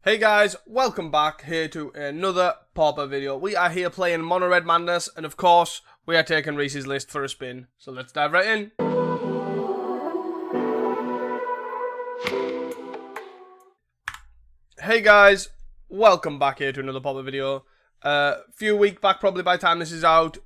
Hey guys, welcome back here to another Pauper video. We are here playing Mono Red Madness, and of course, we are taking Rhys's list for a spin. So let's dive right in. Hey guys, welcome back here to another Pauper video. Few weeks back, probably by the time this is out,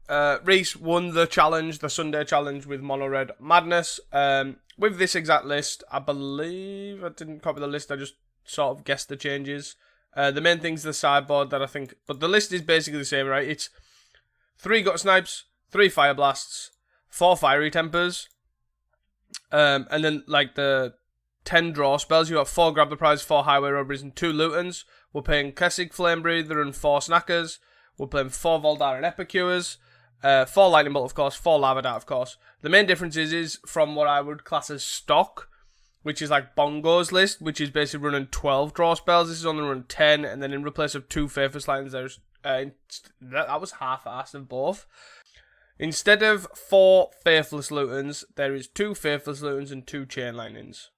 Rhys won the challenge, the Sunday challenge with Mono Red Madness. With this exact list, I believe, I didn't copy the list, I just sort of guessed the changes. The main thing's the sideboard that I think, but the list is basically the same, right? It's 3 gut snipes, 3 fire blasts, 4 fiery tempers, and then like the 10 draw spells. You got 4 grab the prize, 4 highway robberies, and 2 looters. We're playing Kessig Flame Breather and 4 snackers. We're playing 4 Voldar and Epicures, 4 lightning bolt of course, 4 lava dart of course. The main difference is from what I would class as stock, which is like Bongo's list, which is basically running 12 draw spells. This is only running 10, and then in replace of 2 Faithless Lines, there's that was half-assed of both. Instead of 4 Faithless Looters, there is 2 Faithless Looters and 2 Chain Lightnings.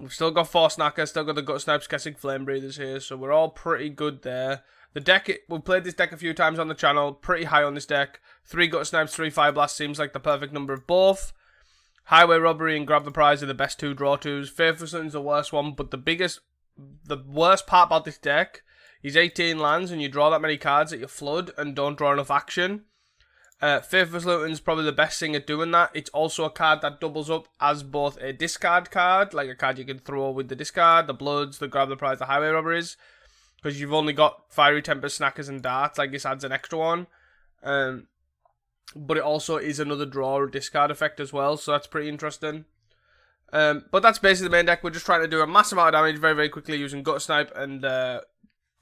We've still got 4 Snackers, still got the Gut Snipes, Kessig Flame Breathers here, so we're all pretty good there. The deck, we've played this deck a few times on the channel, pretty high on this deck. 3 Gut Snipes, 3 Fire Blasts seems like the perfect number of both. Highway Robbery and Grab the Prize are the best 2 draw 2s. Faithless is the worst one, but the worst part about this deck is 18 lands and you draw that many cards that you flood and don't draw enough action. Faithless Looting is probably the best thing at doing that. It's also a card that doubles up as both a discard card, like a card you can throw with the discard, the Bloods, the Grab the Prize, the Highway Robberies, because you've only got Fiery Tempers, Snackers and Darts, like this adds an extra one. But it also is another draw or discard effect as well, so that's pretty interesting. But that's basically the main deck. We're just trying to do a massive amount of damage very, very quickly using Gut Snipe and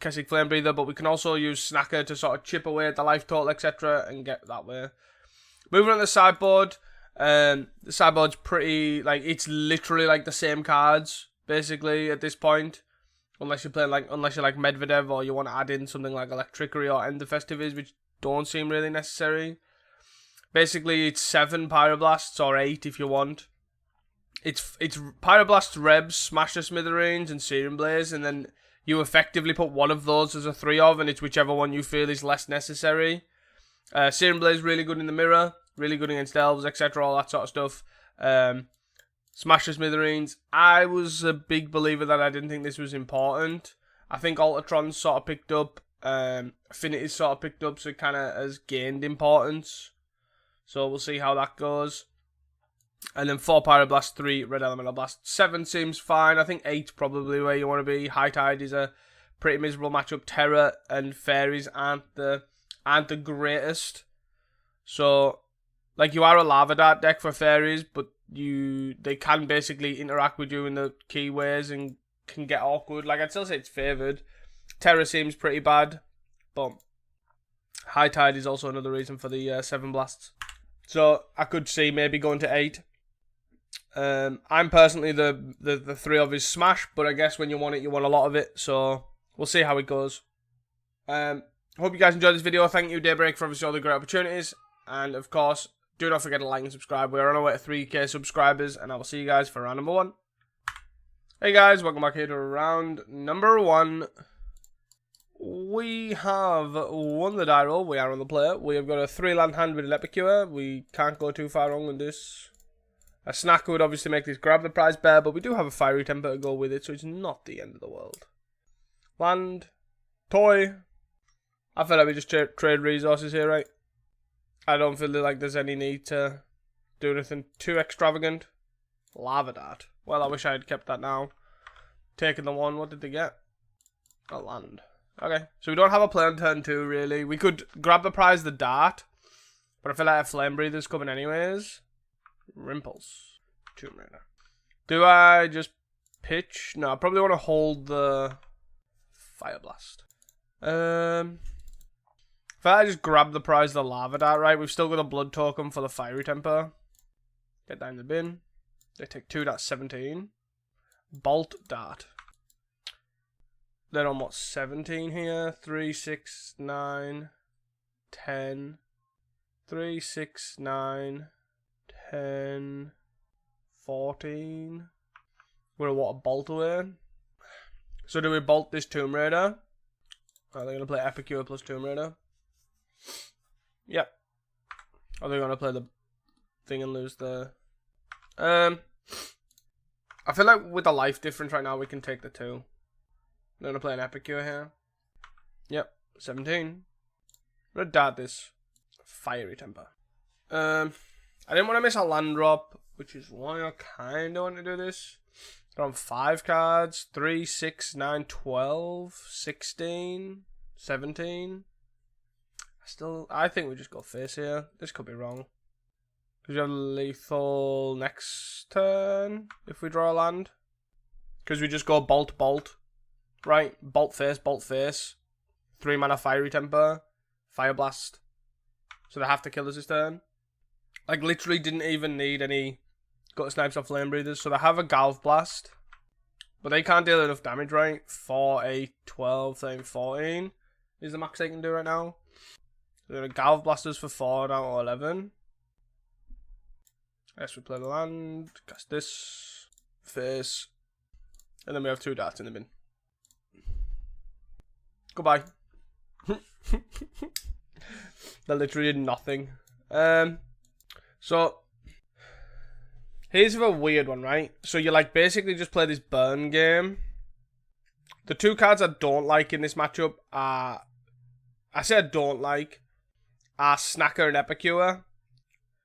Kessig Flame Breather, but we can also use Snacker to sort of chip away at the life total, etc., and get that way. Moving on to the sideboard, the sideboard's pretty, like, it's literally like the same cards, basically, at this point. Unless you're like Medvedev, or you want to add in something like Electrickery or End the Festivities, which don't seem really necessary. Basically, it's 7 Pyroblasts, or 8 if you want. It's Pyroblasts, Rebs, Smash the Smithereens, and Searing Blaze, and then you effectively put one of those as a 3 of, and it's whichever one you feel is less necessary. Searing Blaze really good in the mirror, really good against elves, etc., all that sort of stuff. Smash the Smithereens, I was a big believer that I didn't think this was important. I think Ultratron sort of picked up, Affinity sort of picked up, so it kind of has gained importance. So we'll see how that goes. And then 4 Pyroblast, 3 Red Elemental Blast. 7 seems fine. I think 8 probably where you want to be. High Tide is a pretty miserable matchup. Terror and Fairies aren't the greatest. So, like, you are a Lava Dart deck for Fairies, but they can basically interact with you in the key ways and can get awkward. Like, I'd still say it's favoured. Terror seems pretty bad, but High Tide is also another reason for the 7 blasts. So I could see maybe going to 8. I'm personally the 3 of his Smash, but I guess when you want it, you want a lot of it. So we'll see how it goes. Hope you guys enjoyed this video. Thank you, Daybreak, for obviously all the great opportunities. And of course, do not forget to like and subscribe. We're on our way to 3k subscribers, and I will see you guys for round number 1. Hey guys, welcome back here to round number 1. We have won the die roll. We are on the play. We have got a 3-land hand with an Epicure. We can't go too far wrong with this. A Snacker would obviously make this Grab the Prize bear, but we do have a Fiery Temper to go with it, so it's not the end of the world. Land. Toy. I feel like we just trade resources here, right? I don't feel like there's any need to do anything too extravagant. Lava Dart. Well, I wish I had kept that now. Taking the 1. What did they get? A land. Okay, so we don't have a play on turn 2, really. We could grab the prize, the Dart, but I feel like a Flame Breather's coming anyways. Rimples. 2 mana. Do I just pitch? No, I probably want to hold the Fire Blast. If I just grab the prize, the Lava Dart, right? We've still got a Blood Token for the Fiery Temper. Get that in the bin. They take 2, that's 17. Bolt Dart. They're on what, 17 here? 3, 6, 9, 10. 3, 6, 9, 10, 14. We're a what, a bolt away? So do we bolt this Tomb Raider? Are they going to play Epicure plus Tomb Raider? Yep. Are they going to play the thing and lose the... I feel like with the life difference right now, we can take the 2. They're going to play an Epicure here. Yep. 17. I'm going to dart this Fiery Temper. I didn't want to miss a land drop, which is why I kind of want to do this. They're on 5 cards. 3, 6, 9, 12, 16, 17. I think we just go face here. This could be wrong. Because you have lethal next turn if we draw a land. Because we just go bolt, bolt. Right? Bolt face, bolt face. 3 mana Fiery Temper. Fire Blast. So they have to kill us this turn. Like, literally didn't even need any Gutter Snipes or Flame Breathers. So they have a Galv Blast. But they can't deal enough damage, right? 4, 8, 12, 13, 14 is the max they can do right now. So they're Galv Blasters for 4 down to 11. Yes, we play the land. Cast this. Face. And then we have 2 darts in the bin. Goodbye. They literally did nothing. So here's a weird one, right? So you like basically just play this burn game. The 2 cards I don't like in this matchup are, I say I don't like, are Snacker and Epicure.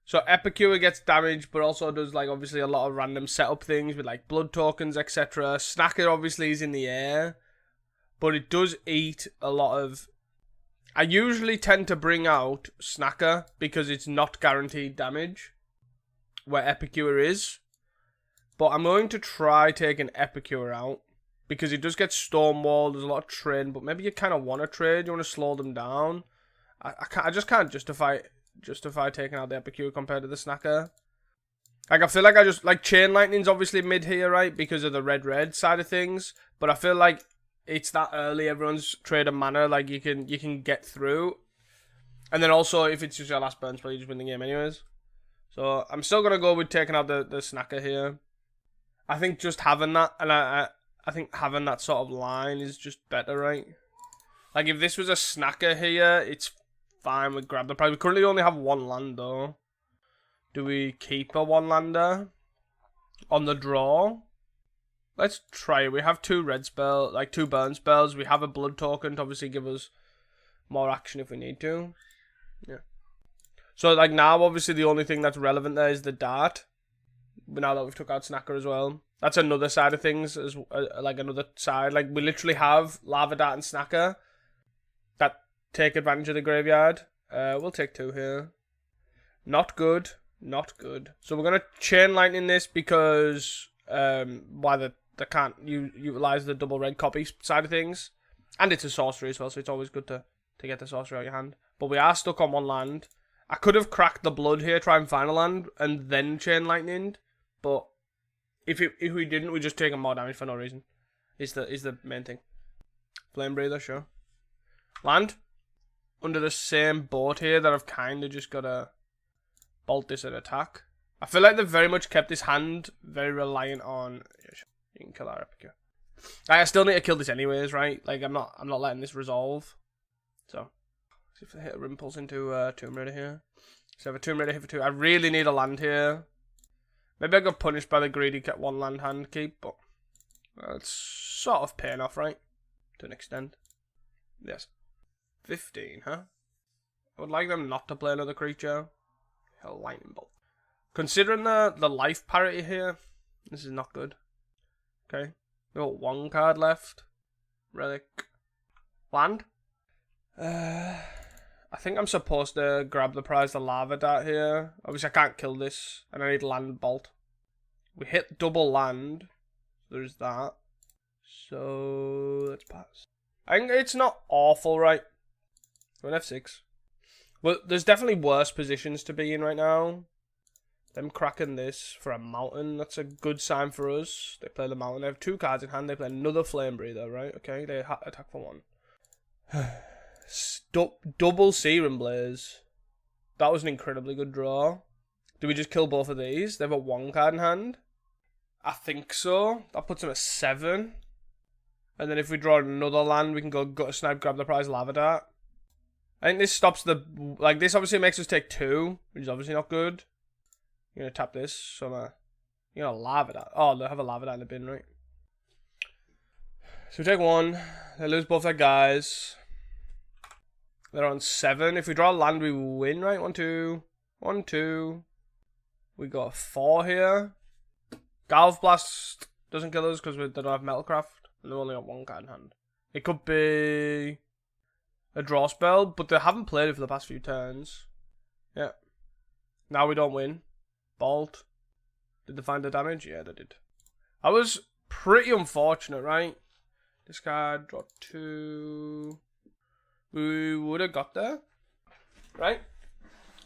So Epicure gets damage, but also does like obviously a lot of random setup things with like blood tokens, etc. Snacker obviously is in the air, but it does eat a lot of... I usually tend to bring out Snacker because it's not guaranteed damage, where Epicure is. But I'm going to try taking Epicure out because it does get Stonewall. There's a lot of trade, but maybe you kind of want to trade. You want to slow them down. I just can't justify taking out the Epicure compared to the Snacker. Like, I feel like I just... Like, Chain Lightning's obviously mid here, right? Because of the red side of things. But I feel like it's that early. Everyone's traded mana. Like, you can get through. And then also, if it's just your last burn spell, you just win the game anyways. So, I'm still going to go with taking out the Snacker here. I think just having that... And I think having that sort of line is just better, right? Like, if this was a Snacker here, it's fine. We grab the prize. We currently only have 1 land, though. Do we keep a 1-lander on the draw? Let's try it. We have 2 red spells, like 2 burn spells. We have a blood token to obviously give us more action if we need to. Yeah. So, like, now, obviously, the only thing that's relevant there is the dart. But now that we've took out Snacker as well. That's another side of things, as like, another side. Like, we literally have Lava Dart and Snacker that take advantage of the graveyard. We'll take 2 here. Not good. Not good. So we're going to Chain Lightning this because why they can't utilize the double red copy side of things. And it's a sorcery as well, so it's always good to get the sorcery out of your hand. But we are stuck on 1 land. I could have cracked the blood here, try and find a land, and then Chain Lightning. But if we didn't, we just taking more damage for no reason. Is the main thing. Flame Breather, sure. Land. Under the same boat here that I've kind of just got to bolt this and attack. I feel like they've very much kept this hand very reliant on... Yeah, sure. You can kill our Epicure. I still need to kill this anyways, right? Like, I'm not letting this resolve. So, see if they hit a Rimpulse into Tomb Raider here. So I have a Tomb Raider hit for 2. I really need a land here. Maybe I got punished by the greedy 1 land hand keep, but it's sort of paying off, right? To an extent. Yes. 15, huh? I would like them not to play another creature. Hell, Lightning Bolt. Considering the life parity here, this is not good. Okay. We've got 1 card left. Relic. Land. I think I'm supposed to grab the prize, the Lava Dart here. Obviously, I can't kill this. And I need Land Bolt. We hit double land. There's that. So, let's pass. I think it's not awful, right? We're on F6. Well, there's definitely worse positions to be in right now. Them cracking this for a mountain, that's a good sign for us. They play the mountain. They have 2 cards in hand. They play another Flame Breather, right? Okay, they attack for 1. Double Serum Blaze. That was an incredibly good draw. Do we just kill both of these? They've got 1 card in hand. I think so. That puts them at 7. And then if we draw another land, we can go Gutter Snipe, grab the prize Lava Dart. I think this stops the... Like, this obviously makes us take 2, which is obviously not good. You're going to tap this, so you're going to Lava Dart. Oh, they have a Lava Dart in the bin, right? So we take 1. They lose both their guys. They're on 7. If we draw a land, we win, right? 1, 2. 1, 2. We got 4 here. Galv Blast doesn't kill us because they don't have Metalcraft. And they've only got 1 card in hand. It could be a draw spell, but they haven't played it for the past few turns. Yeah. Now we don't win. Bolt. Did they find the damage? Yeah, they did. I was pretty unfortunate, right? Discard, draw 2. We would have got there. Right?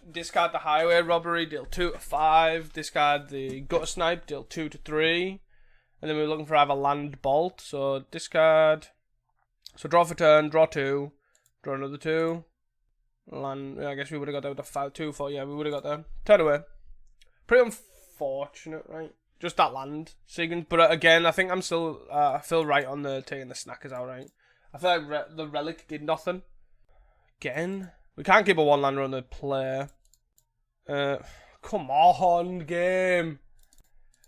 Discard the Highway Robbery, deal 2 to 5. Discard the Gutter Snipe, deal 2 to 3. And then we're looking for either land bolt. So discard. So draw for turn, draw 2. Draw another 2. Land. Yeah, I guess we would have got there with a 5, 2, 4. Yeah, we would have got there. Turn away. Pretty unfortunate, right? Just that land. But again, I think I'm still. I feel right on the taking the snackers out, right? I feel like the relic did nothing. Again. We can't keep a 1-lander on the player. Come on, game.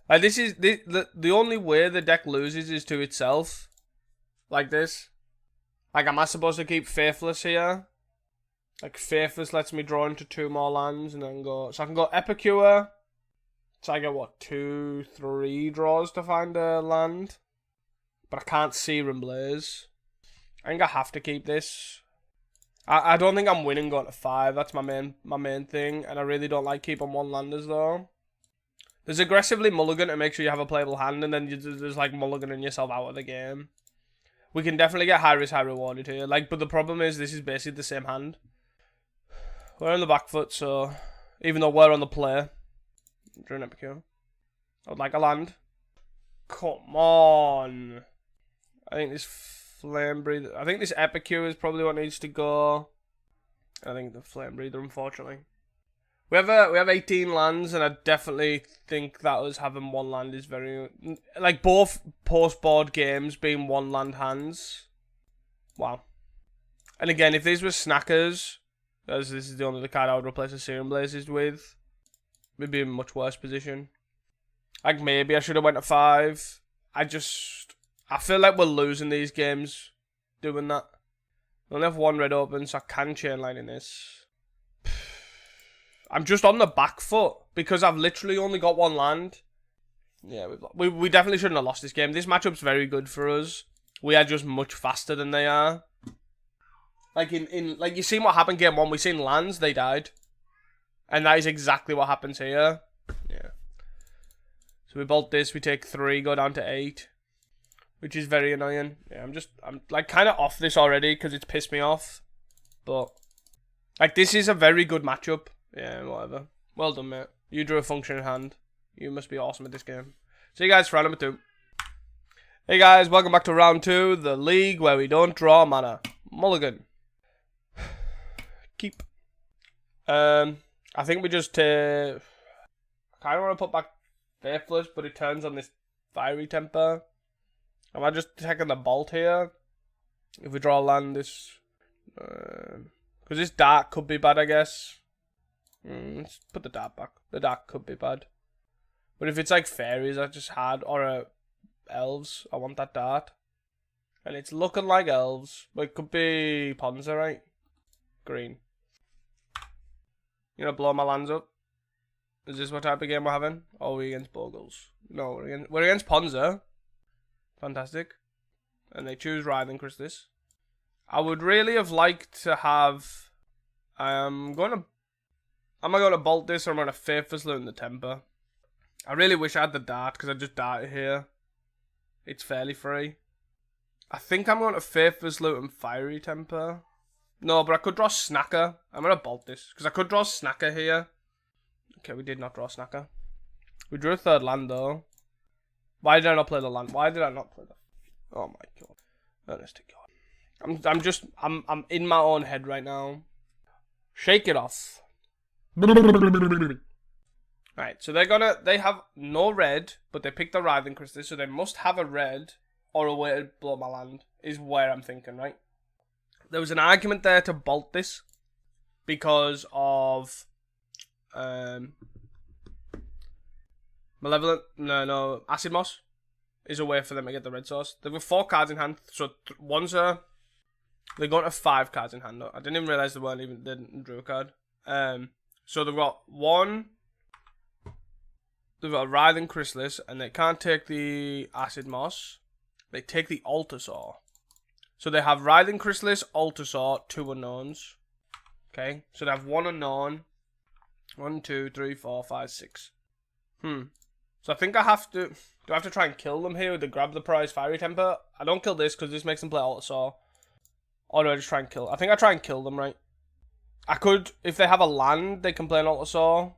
Like, this is the only way the deck loses is to itself. Like this. Like, am I supposed to keep Faithless here? Like, Faithless lets me draw into 2 more lands and then go... So I can go Epicure. So I get, what, 2, 3 draws to find a land? But I can't Searing Blaze. I think I have to keep this. I don't think I'm winning going to 5. That's my main thing. And I really don't like keeping 1-landers, though. There's aggressively mulligan to make sure you have a playable hand, and then there's like mulliganing yourself out of the game. We can definitely get high risk, high rewarded here. Like, but the problem is this is basically the same hand. We're on the back foot, so even though we're on the play, during Epicure, I would like a land. Come on. I think this Flame Breather. I think this Epicure is probably what needs to go. I think the Flame Breather, unfortunately. We have 18 lands, and I definitely think that us having 1 land is very... Like, both post-board games being 1-land hands. Wow. And again, if these were snackers, as this is the only card I would replace the Searing Blazes with, we'd be in a much worse position. Like, maybe I should have went to 5. I feel like we're losing these games doing that. I only have 1 red open, so I can chain line in this. I'm just on the back foot because I've literally only got 1 land. Yeah, we definitely shouldn't have lost this game. This matchup's very good for us. We are just much faster than they are. Like like you seen what happened game 1. We seen lands, they died, and that is exactly what happens here. Yeah. So we bolt this. We take 3, go down to 8. Which is very annoying. Yeah, I'm like kind of off this already because it's pissed me off. But like this is a very good matchup. Yeah, whatever. Well done, mate. You drew a functioning hand. You must be awesome at this game. See you guys for round number 2. Hey guys, welcome back to round 2, the league where we don't draw mana. Mulligan. Keep. I think we just I kind of want to put back Faithless, but it turns on this Fiery Temper. Am I just taking the Bolt here? If we draw a land, this... Because this Dark could be bad, I guess. Let's put the Dark back. The Dark could be bad. But if it's like Fairies I just had, or Elves, I want that Dart. And it's looking like Elves. But it could be Ponza, right? Green. You gonna blow my lands up? Is this what type of game we're having? Or are we against Bogles? No, we're against Ponza. Fantastic. And they choose Writhing Christus. I would really have liked to have... I'm going to bolt this, or I'm going to Faithless Loot in the Temper. I really wish I had the Dart, because I just darted here. It's fairly free. I think I'm going to Faithless Loot and Fiery Temper. No, but I could draw Snacker. I'm going to bolt this, because I could draw Snacker here. Okay, we did not draw Snacker. We drew a 3rd land, though. Why did I not play the land? Why did I not play the... Oh my god. Honest to god. I'm in my own head right now. Shake it off. Right, so they have no red, but they picked the Writhing Christus, so they must have a red or a way to blow my land is where I'm thinking, right? There was an argument there to bolt this because of Acid Moss is a way for them to get the red source. They've got 4 cards in hand, so they're going to 5 cards in hand. I didn't even realise they didn't draw a card. So they've got a Writhing Chrysalis, and they can't take the Acid Moss. They take the Altar Saw. So they have Writhing Chrysalis, Altar Saw, 2 unknowns. Okay, so they have 1 unknown. 1, 2, 3, 4, 5, 6. So I think I have to... Do I have to try and kill them here to grab the prize Fiery Temper? I don't kill this because this makes them play Altar Saw. Or do I just try and kill... I think I try and kill them, right? I could... If they have a land, they can play an Altar Saw.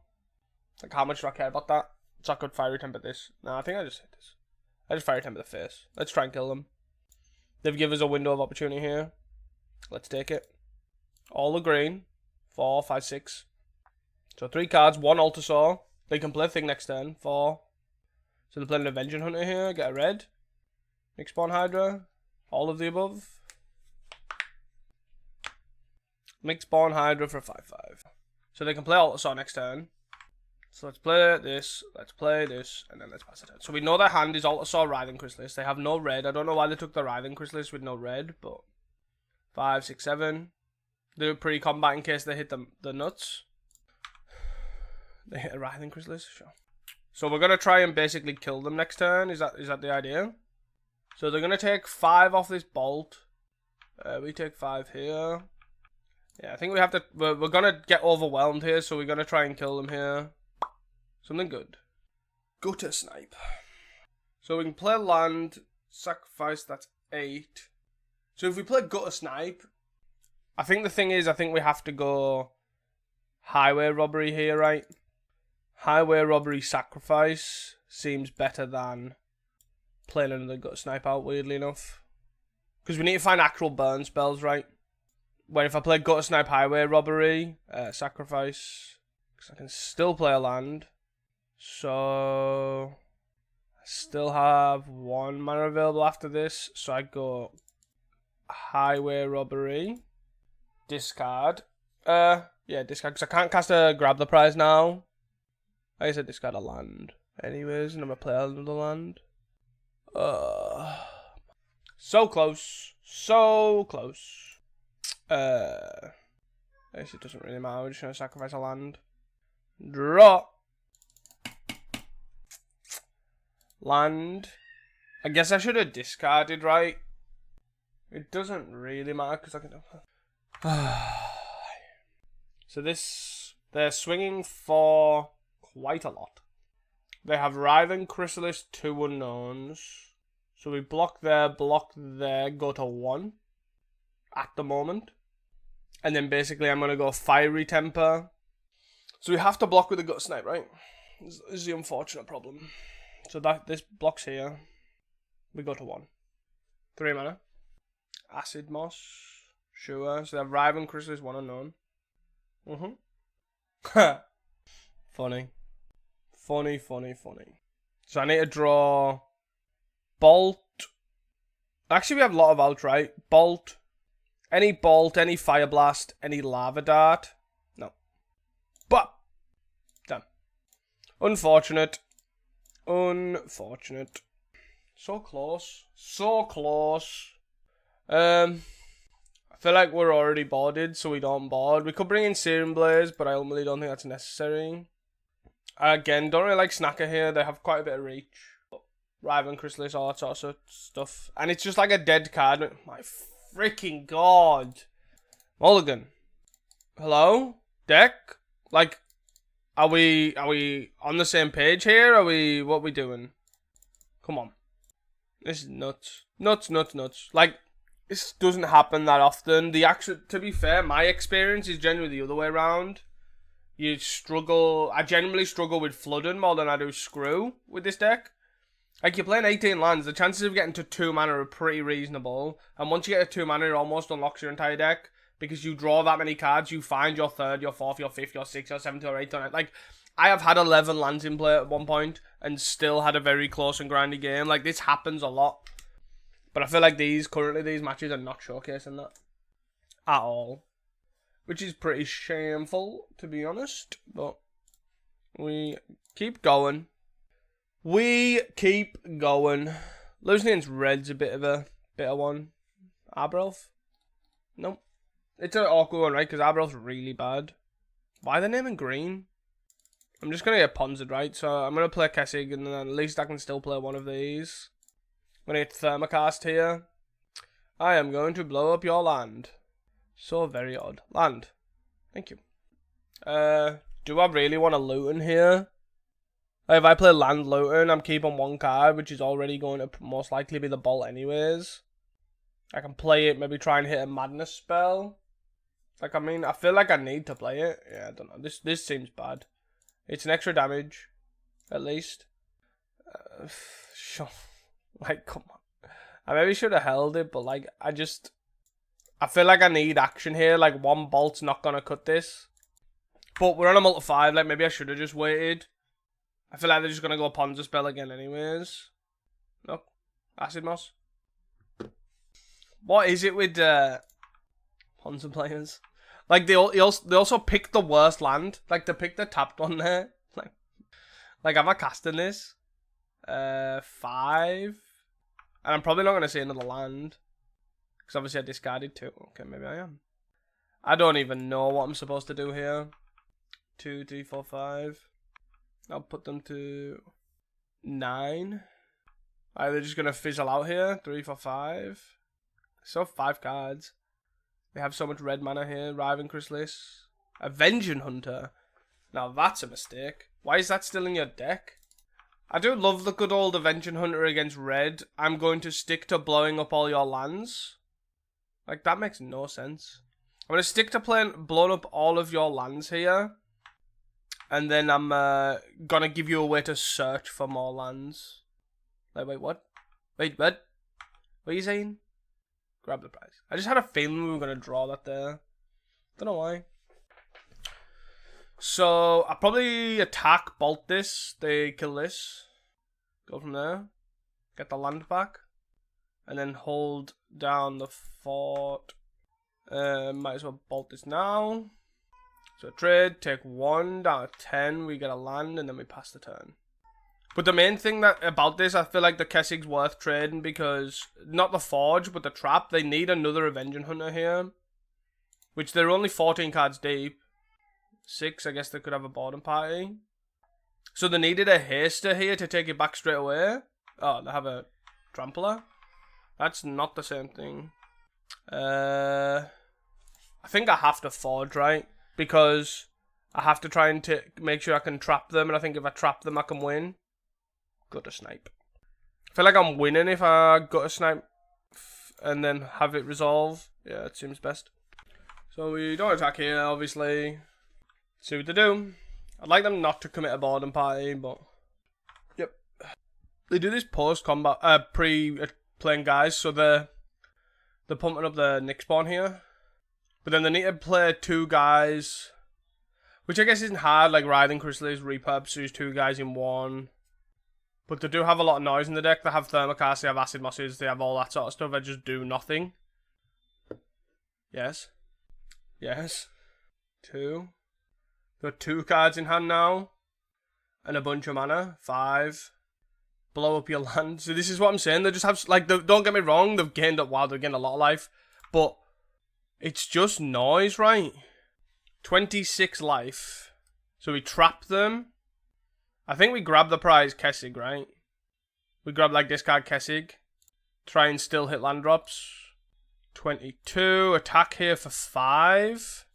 Like, how much do I care about that? So I could Fiery Temper this. No, I think I just hit this. I just Fiery Temper the face. Let's try and kill them. They've given us a window of opportunity here. Let's take it. All the green. 4, 5, 6. So 3 cards, 1 Altar Saw. They can play thing next turn. 4. So they're playing an Avenging Hunter here. Get a red. Mixspawn Hydra. All of the above. Mixspawn Hydra for 5/5. So they can play Altar Saw next turn. So let's play this, and then let's pass it out. So we know their hand is Altar Saw, Writhing Chrysalis. They have no red. I don't know why they took the Writhing Chrysalis with no red, but 5, 6, 7. They do pre-combat in case they hit the nuts. They hit a Writhing Chrysalis, sure. So we're gonna try and basically kill them next turn. Is that the idea? So they're gonna take 5 off this bolt. We take 5 here. Yeah, I think we have to. We're gonna get overwhelmed here, so we're gonna try and kill them here. Something good. Gutter Snipe. So we can play land, sacrifice, that's 8. So if we play Gutter Snipe, I think the thing is, I think we have to go Highway Robbery here, right? Highway Robbery sacrifice seems better than playing another Gutter Snipe out, weirdly enough. Because we need to find actual burn spells, right? Where if I play Gutter Snipe Highway Robbery, sacrifice, because I can still play a land. So I still have 1 mana available after this. So I go Highway Robbery, discard. Yeah, discard, because I can't cast a Grab the Prize now. I guess I discard a land anyways, and I'm gonna play another land. So close. So close. I guess it doesn't really matter. We're just gonna sacrifice a land. Draw. Land. I guess I should have discarded, right? It doesn't really matter because I can. So this, they're swinging for quite a lot. They have Writhing Chrysalis, 2 unknowns. So we block there, go to 1 at the moment. And then basically I'm going to go Fiery Temper. So we have to block with the Gut Snipe, right? This is the unfortunate problem. So this blocks here. We go to 1. 3 mana. Acid Moss. Sure. So they have Writhing Chrysalis, 1 unknown. Funny. Funny. So I need to draw Bolt. Actually, we have a lot of outright. Bolt. Any Fire Blast, any Lava Dart. No. But. Damn. Unfortunate. So close. I feel like we're already boarded, so we don't board. We could bring in Searing Blaze, but I ultimately don't think that's necessary. Again, don't really like Snacker here. They have quite a bit of reach. Writhing Chrysalis, all that sort of stuff. And it's just like a dead card. My freaking god. Mulligan. Hello? Deck? Like, are we on the same page here? What are we doing? Come on. This is nuts. Nuts. Like, this doesn't happen that often. To be fair, my experience is generally the other way around. I generally struggle with flooding more than I do screw with this deck. Like, you're playing 18 lands, the chances of getting to 2 mana are pretty reasonable. And once you get to 2 mana, it almost unlocks your entire deck. Because you draw that many cards, you find your 3rd, your 4th, your 5th, your 6th, your 7th, your 8th on it. Like, I have had 11 lands in play at one point, and still had a very close and grindy game. Like, this happens a lot. But I feel like currently these matches are not showcasing that at all. Which is pretty shameful, to be honest. But we keep going. Losing against Red's a bit of a bitter one. Arbelf? Nope. It's an awkward one, right? Because Arbelf's really bad. Why are they naming green? I'm just going to get Ponzed, right? So I'm going to play Kessig, and then at least I can still play one of these. I'm going to get Thermocast here. I am going to blow up your land. So very odd. Land. Thank you. Do I really want to Luton here? Like, if I play land Luton, I'm keeping one card, which is already going to most likely be the Bolt anyways. I can play it, maybe try and hit a Madness spell. Like, I mean, I feel like I need to play it. Yeah, I don't know. This seems bad. It's an extra damage, at least. Sure. Like, come on. I maybe should have held it, but, like, I feel like I need action here. Like, one Bolt's not going to cut this. But we're on a multi-5. Like, maybe I should have just waited. I feel like they're just going to go Ponza spell again anyways. No. Acid Moss. What is it with Ponza players? Like, they also pick the worst land. Like, they picked the tapped one there. Like am I casting this? 5. And I'm probably not going to see another land. Because obviously I discarded 2. Okay, maybe I am. I don't even know what I'm supposed to do here. 2, 3, 4, 5. I'll put them to 9. Are they just going to fizzle out here? 3, 4, 5. So 5 cards. They have so much red mana here. Riven Chrysalis. Avenging Hunter. Now that's a mistake. Why is that still in your deck? I do love the good old Avenging Hunter against red. I'm going to stick to blowing up all your lands. Like, that makes no sense. I'm going to stick to blowing up all of your lands here. And then I'm going to give you a way to search for more lands. Like, wait, what? Wait, what? What are you saying? Grab the prize. I just had a feeling we were going to draw that there. Don't know why. So, I'll probably attack, bolt this. They kill this. Go from there. Get the land back. And then hold down the fort. Might as well bolt this now. So trade, take 1 down to 10. We get a land and then we pass the turn. But the main thing about this, I feel like the Kessig's worth trading because not the Forge, but the Trap. They need another Avenging Hunter here. Which they're only 14 cards deep. 6, I guess they could have a boarding party. So they needed a Haster here to take it back straight away. Oh, they have a Trampler. That's not the same thing. I think I have to Forge, right? Because I have to try and make sure I can trap them. And I think if I trap them, I can win. Gutter Snipe. I feel like I'm winning if I Gutter Snipe and then have it resolve. Yeah, it seems best. So we don't attack here, obviously. See what they do. I'd like them not to commit a boarding party, but... Yep. They do this post-combat, pre-playing guys, so they're pumping up the Nick spawn here. But then they need to play 2 guys, which I guess isn't hard, like Writhing Chrysalis, Repurb, so 2 guys in 1. But they do have a lot of noise in the deck. They have Thermocast, they have Acid Mosses, they have all that sort of stuff. They just do nothing. Yes. Yes. 2. Got 2 cards in hand now. And a bunch of mana. 5. Blow up your land. So this is what I'm saying. They just have, like, don't get me wrong, they've gained up, wow, they've gained a lot of life. But it's just noise, right? 26 life. So we trap them. I think we grab the prize Kessig, right? We grab, like, discard Kessig. Try and still hit land drops. 22. Attack here for 5.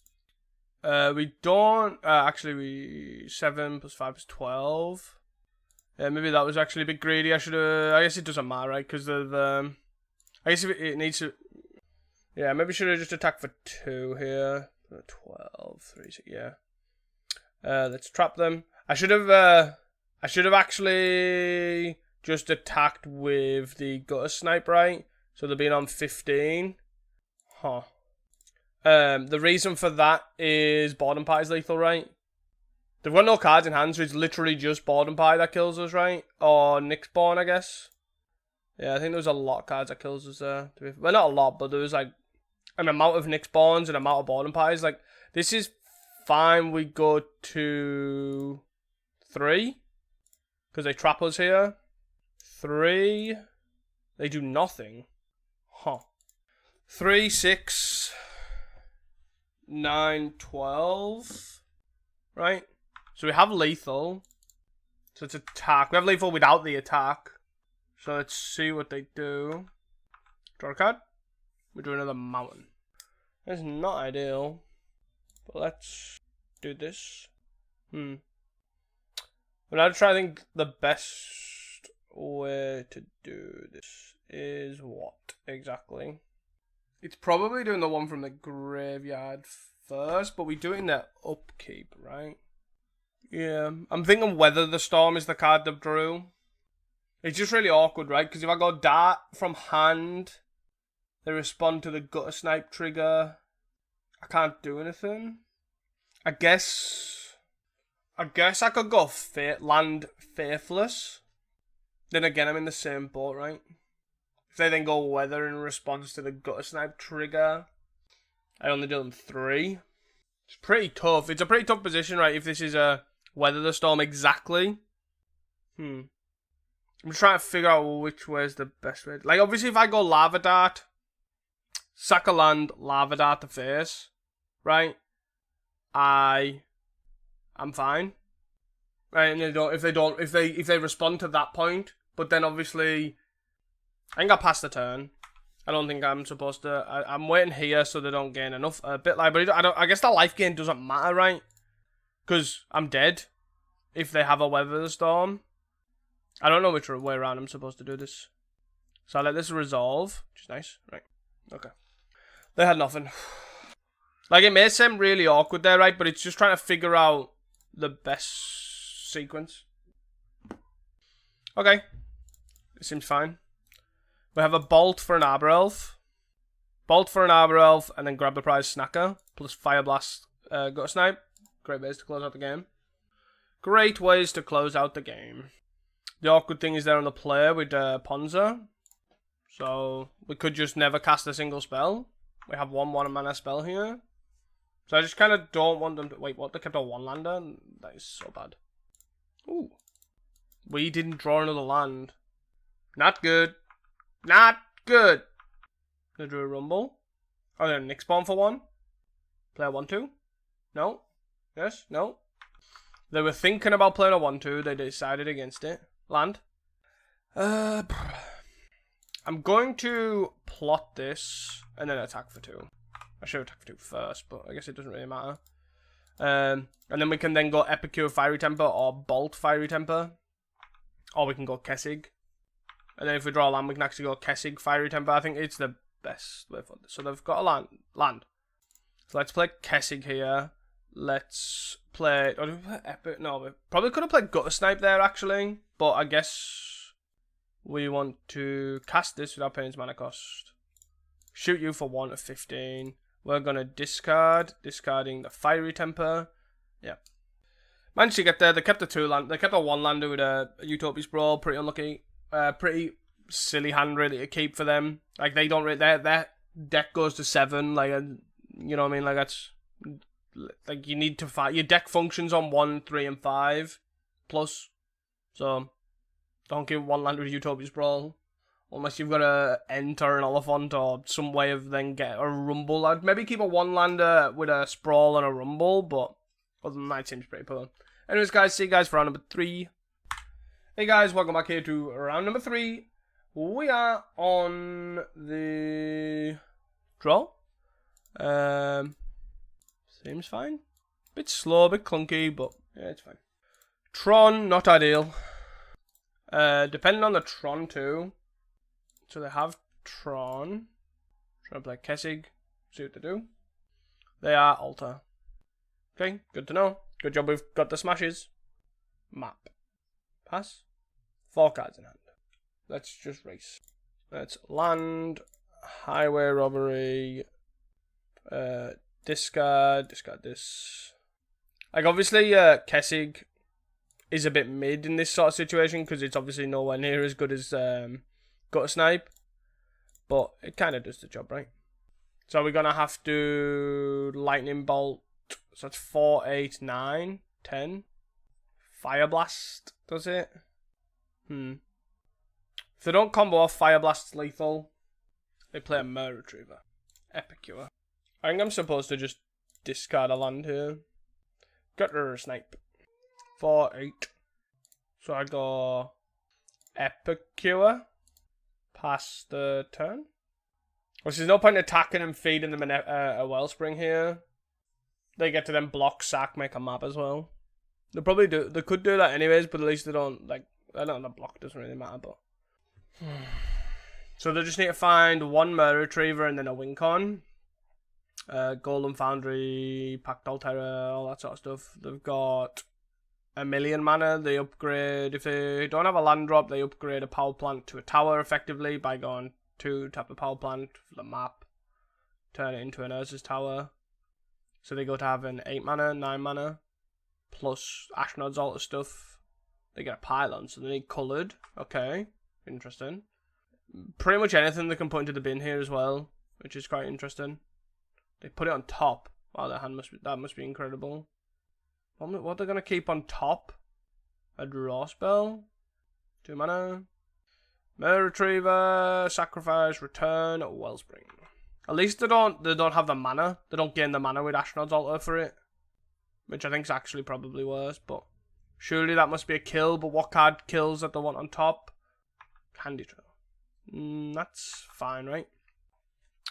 We don't... actually, 7 plus 5 is 12. Maybe that was actually a bit greedy. I guess it doesn't matter, right? Because of... I guess if it needs to... Yeah, maybe should have just attacked for 2 here. 12, 3, 6, yeah. Let's trap them. I should have actually just attacked with the Gutter Snipe, right? So they're being on 15. Huh. The reason for that is Boredom Pie is lethal, right? They've got no cards in hand, so it's literally just Boredom Pie that kills us, right? Or Nick Spawn, I guess. Yeah, I think there was a lot of cards that kills us there. Well, not a lot, but there was like an amount of Nick spawns and an amount of boredom pies. Like, this is fine. We go to 3 because they trap us here. 3. They do nothing. Huh. 3, 6, 9, 12. Right? So we have lethal. So it's attack. We have lethal without the attack. So let's see what they do. Draw a card. We do another mountain. That's not ideal. But let's do this. But I'll try to think the best way to do this is what exactly? It's probably doing the one from the graveyard first, but we do it in their upkeep, right? Yeah, I'm thinking Weather the Storm is the card they've drew. It's just really awkward, right? Because if I go Dart from hand, they respond to the Gutter Snipe trigger. I can't do anything. I guess I could go Land Faithless. Then again, I'm in the same boat, right? If they then go Weather in response to the Gutter Snipe trigger, I only do them 3. It's pretty tough. It's a pretty tough position, right? If this is a Weather the Storm exactly. I'm trying to figure out which way is the best way. Like, obviously, if I go Lava Dart, sack a land, Lava Dart to face, right? I'm fine, right? And if they respond to that point, but then obviously, I think I passed the turn. I don't think I'm supposed to. I'm waiting here so they don't gain enough. A bit like, but I guess that life gain doesn't matter, right? Because I'm dead if they have a Weather the Storm. I don't know which way around I'm supposed to do this. So I let this resolve, which is nice. Right. Okay. They had nothing. Like, it may seem really awkward there, right? But it's just trying to figure out the best sequence. Okay. It seems fine. We have a Bolt for an Arbor Elf. Bolt for an Arbor Elf, and then grab the prize Snacker. Plus Fire Blast, Gutter Snipe. Great ways to close out the game. Great ways to close out the game. The awkward thing is they're on the play with Ponza. So we could just never cast a single spell. We have one mana spell here. So I just kind of don't want them to... Wait, what? They kept a 1-lander? That is so bad. Ooh. We didn't draw another land. Not good. Not good. They drew a Rumble. Oh, they're Nick spawn for 1. Player 1-2. No. Yes. No. They were thinking about playing a 1-2. They decided against it. Land. I'm going to plot this and then attack for 2. I should attack for 2 first, but I guess it doesn't really matter. And then we can then go Epicure Fiery Temper or Bolt Fiery Temper. Or we can go Kessig. And then if we draw a land, we can actually go Kessig Fiery Temper. I think it's the best way for this. So they've got a land. So let's play Kessig here. Let's play... Oh, do we play Epic? No, we probably could have played Gutter Snipe there, actually. But I guess we want to cast this without paying its mana cost. Shoot you for 1 of 15. We're going to discard. Discarding the Fiery Temper. Yeah. Managed to get there. They kept the 2-land. They kept a 1-lander with a Utopia Sprawl. Pretty unlucky. Pretty silly hand, really, to keep for them. Like, they don't really... Their deck goes to 7. Like, you know what I mean? Like, that's... Like, you need to fight. Your deck functions on 1, 3, and 5 plus. So, don't give 1-lander with Utopia Sprawl. Unless you've got to enter an Oliphant or some way of then get a Rumble. I'd maybe keep a 1-lander with a Sprawl and a Rumble, but other than that, it seems pretty poor. Anyways, guys, see you guys for round number 3. Hey guys, welcome back here to round number 3. We are on the draw. Seems fine. Bit slow, a bit clunky, but yeah, it's fine. Tron, not ideal. Depending on the Tron too. So they have Tron. Trying to play Kessig. See what they do. They are Altar. Okay, good to know. Good job we've got the smashes. Map. Pass. 4 cards in hand. Let's just race. Let's land. Highway robbery. Discard this. Like, obviously, Kessig is a bit mid in this sort of situation because it's obviously nowhere near as good as Gutter Snipe. But it kind of does the job, right? So we're going to have to Lightning Bolt. So that's 4, 8, 9, 10. Fire Blast does it. If they don't combo off Fire Blast's lethal, they play a Manatraders. Epicure. I think I'm supposed to just discard a land here. Gutter Snipe. 4, 8. So I go Epicure. Pass the turn. Which there's no point in attacking and feeding them a Wellspring here. They get to then block, sack, make a map as well. They probably do. They could do that anyways, but at least they don't, like, I don't know, the block doesn't really matter, but. So they just need to find one Manatraders and then a Wincon. Golden Foundry, Pact Altera, all that sort of stuff. They've got 1,000,000 mana. They upgrade, if they don't have a land drop, they upgrade a power plant to a tower effectively by going to tap the power plant for the map, turn it into an Urza's tower. So they go to have an 8 mana, 9 mana, plus Ashnod's Altar stuff. They get a pylon, so they need coloured. Okay, interesting. Pretty much anything they can put into the bin here as well, which is quite interesting. They put it on top. Wow, that must be incredible. What they're gonna keep on top? A draw spell, 2 mana. Manatraders, sacrifice, return, Wellspring. At least they don't have the mana. They don't gain the mana with Ashnod's Altar for it, which I think is actually probably worse. But surely that must be a kill. But what card kills that they want on top? Candy Trail. That's fine, right?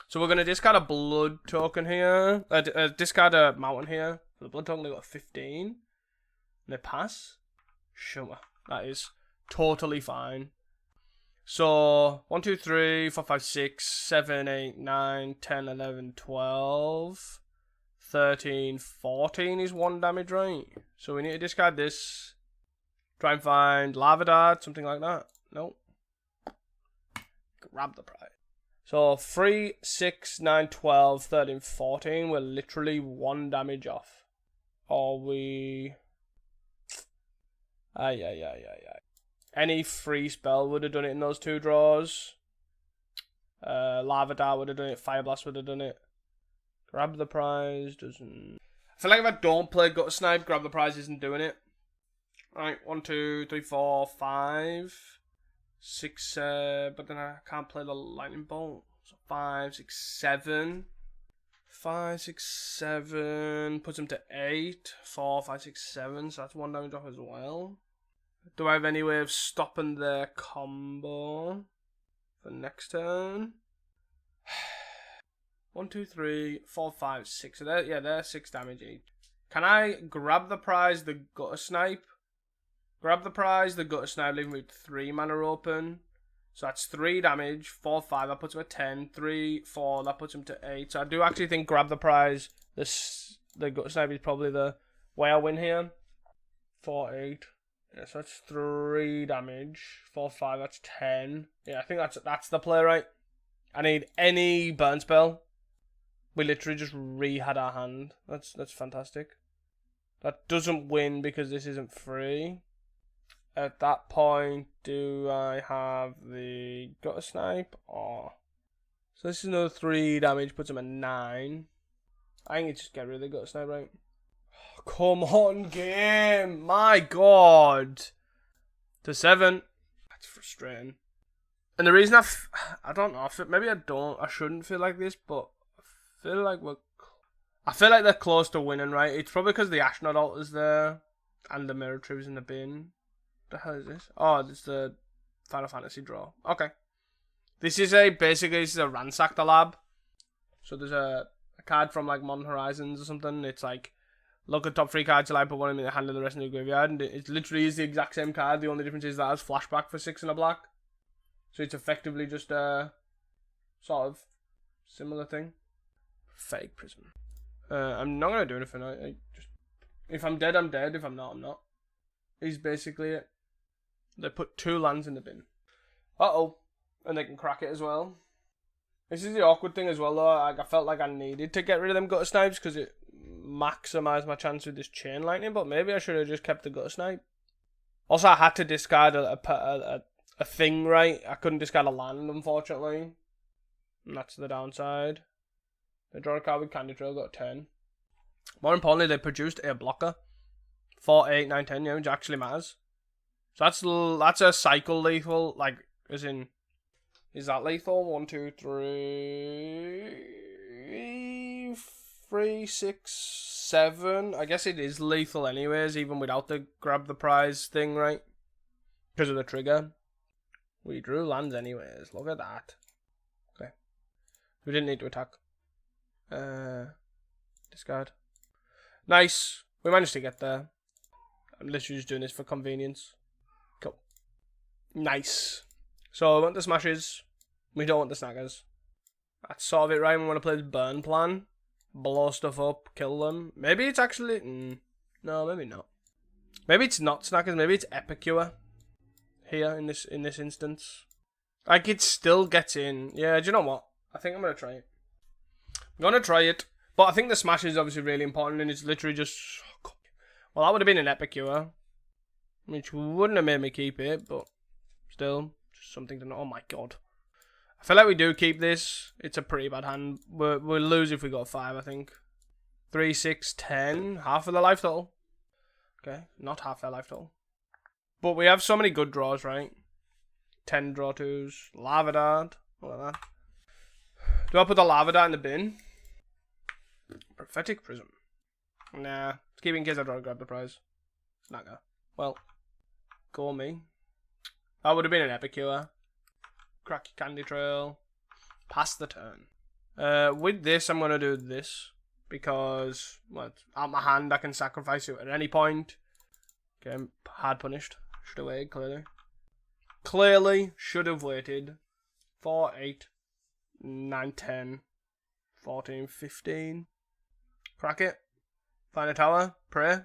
So we're gonna discard a blood token here. Discard a mountain here. The blood token they got 15. And they pass. Sure, that is totally fine. So 1, 2, 3, 4, 5, 6, 7, 8, 9, 10, 11, 12, 13, 14 is 1 damage, right? So we need to discard this. Try and find Lava Dart, something like that. Nope. Grab the prize. So 3, 6, 9, 12, 13, 14. We're literally 1 damage off. Or we... Any free spell would have done it in those 2 draws. Lava Dart would have done it. Fire Blast would have done it. Grab the prize doesn't... I feel like if I don't play Gutter Snipe, Grab the Prize isn't doing it. Alright, 1, 2, 3, 4, 5, 6, but then I can't play the Lightning Bolt. So 5, 6, 7. 5, 6, 7. Puts him to 8. 4, 5, 6, 7. So that's 1 damage off as well. Do I have any way of stopping their combo for next turn? 1, 2, 3, 4, 5, 6. So they're 6 damage each. Can I grab the prize, the Gutter Snipe? Grab the prize, the Gutter Snipe, leaving me with 3 mana open. So that's 3 damage, 4, 5, that puts him at 10. 3, 4, that puts him to 8. So I do actually think grab the prize, the Gutter Snipe is probably the way I win here. 4, 8. Yeah, so that's 3 damage. 4, 5, that's 10. Yeah, I think that's the play, right? I need any burn spell. We literally just re-had our hand. That's fantastic. That doesn't win because this isn't free. At that point, do I have the Gutter Snipe? Or... So this is another 3 damage, puts him at 9. I think it's just get rid of the Gutter Snipe, right? Oh, come on, game! My god! To 7. That's frustrating. And the reason I don't know, maybe I shouldn't feel like this, but I feel like they're close to winning, right? It's probably because the Ashnod Altar's there, and the Manatraders in the bin. What the hell is this? Oh, it's the Final Fantasy draw. Okay. This is basically a Ransack the Lab. So there's a card from like Modern Horizons or something. It's like, look at top 3 cards you like, put one in the hand and the rest in the graveyard. And it literally is the exact same card. The only difference is that it has flashback for 6 and a black. So it's effectively just a sort of similar thing. Fake Prism. I'm not going to do anything. I just, if I'm dead, I'm dead. If I'm not, I'm not. Is basically it. They put 2 lands in the bin. Uh-oh. And they can crack it as well. This is the awkward thing as well, though. I felt like I needed to get rid of them Gutter Snipes because it maximised my chance with this Chain Lightning, but maybe I should have just kept the Gutter Snipe. Also, I had to discard a a thing, right? I couldn't discard a land, unfortunately. And that's the downside. They draw a card with Candy Trail, got 10. More importantly, they produced a blocker. 4, 8, 9, 10, yeah, which actually matters. So that's a cycle lethal, like, as in, is that lethal? 1, 2, 3, 3, 6, 7. I guess it is lethal anyways, even without the grab the prize thing, right? Because of the trigger. We drew lands anyways, look at that. Okay. We didn't need to attack. Discard. Nice. We managed to get there. I'm literally just doing this for convenience. Cool. Nice. So I want the smashes. We don't want the snaggers. That's sort of it, right? We want to play this burn plan. Blow stuff up, kill them. Maybe it's actually... no, maybe not. Maybe it's not snaggers. Maybe it's Epicure. Here, in this instance. Like, it still gets in. Yeah, do you know what? I think I'm going to try it. I'm going to try it. But I think the smash is obviously really important, and it's literally just... Well, that would have been an Epicure, which wouldn't have made me keep it, but still, just something to know. Oh my god. I feel like we do keep this. It's a pretty bad hand. We'll lose if we got 5, I think. 3, 6, 10. Half of the life total. Okay, not half their life total. But we have so many good draws, right? 10 draw 2s. Lava Dart. Look at that. Do I put the Lava Dart in the bin? Prophetic Prism. Nah. Let's keep it in case I try to grab the prize. Snagger. Well. Go me. That would have been an Epicure. Crack your Candy Trail. Pass the turn. With this, I'm going to do this. Because, well, out my hand, I can sacrifice it at any point. Okay, I'm hard punished. Should have waited, clearly. Clearly, should have waited. 4, 8, 9, 10, 14, 15. Crack it. Find a tower. Pray.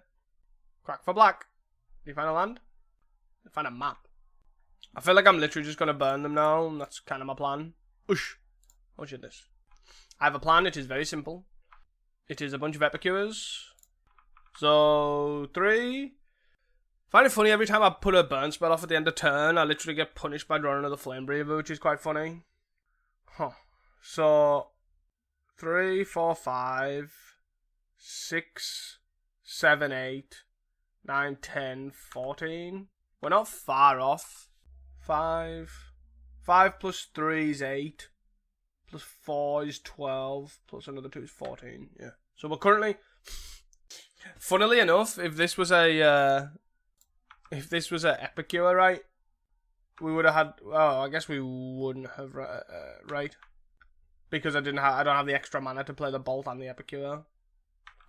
Crack for black. Do you find a land? Find a map. I feel like I'm literally just going to burn them now. And that's kind of my plan. Oosh. What should this? I have a plan. It is very simple. It is a bunch of Epicures. So, 3. Find it funny, every time I put a burn spell off at the end of turn, I literally get punished by drawing another Flame Breather, which is quite funny. Huh. So, 3, 4, 5, 6, 7, 8, 9, 10, 14. We're not far off. 5 plus 3 is 8. Plus 4 is 12. Plus another 2 is 14. Yeah. So we're currently... Funnily enough, if this was a Epicure, right, we would have had... Oh, I guess we wouldn't have, right? Because I don't have the extra mana to play the Bolt and the Epicure.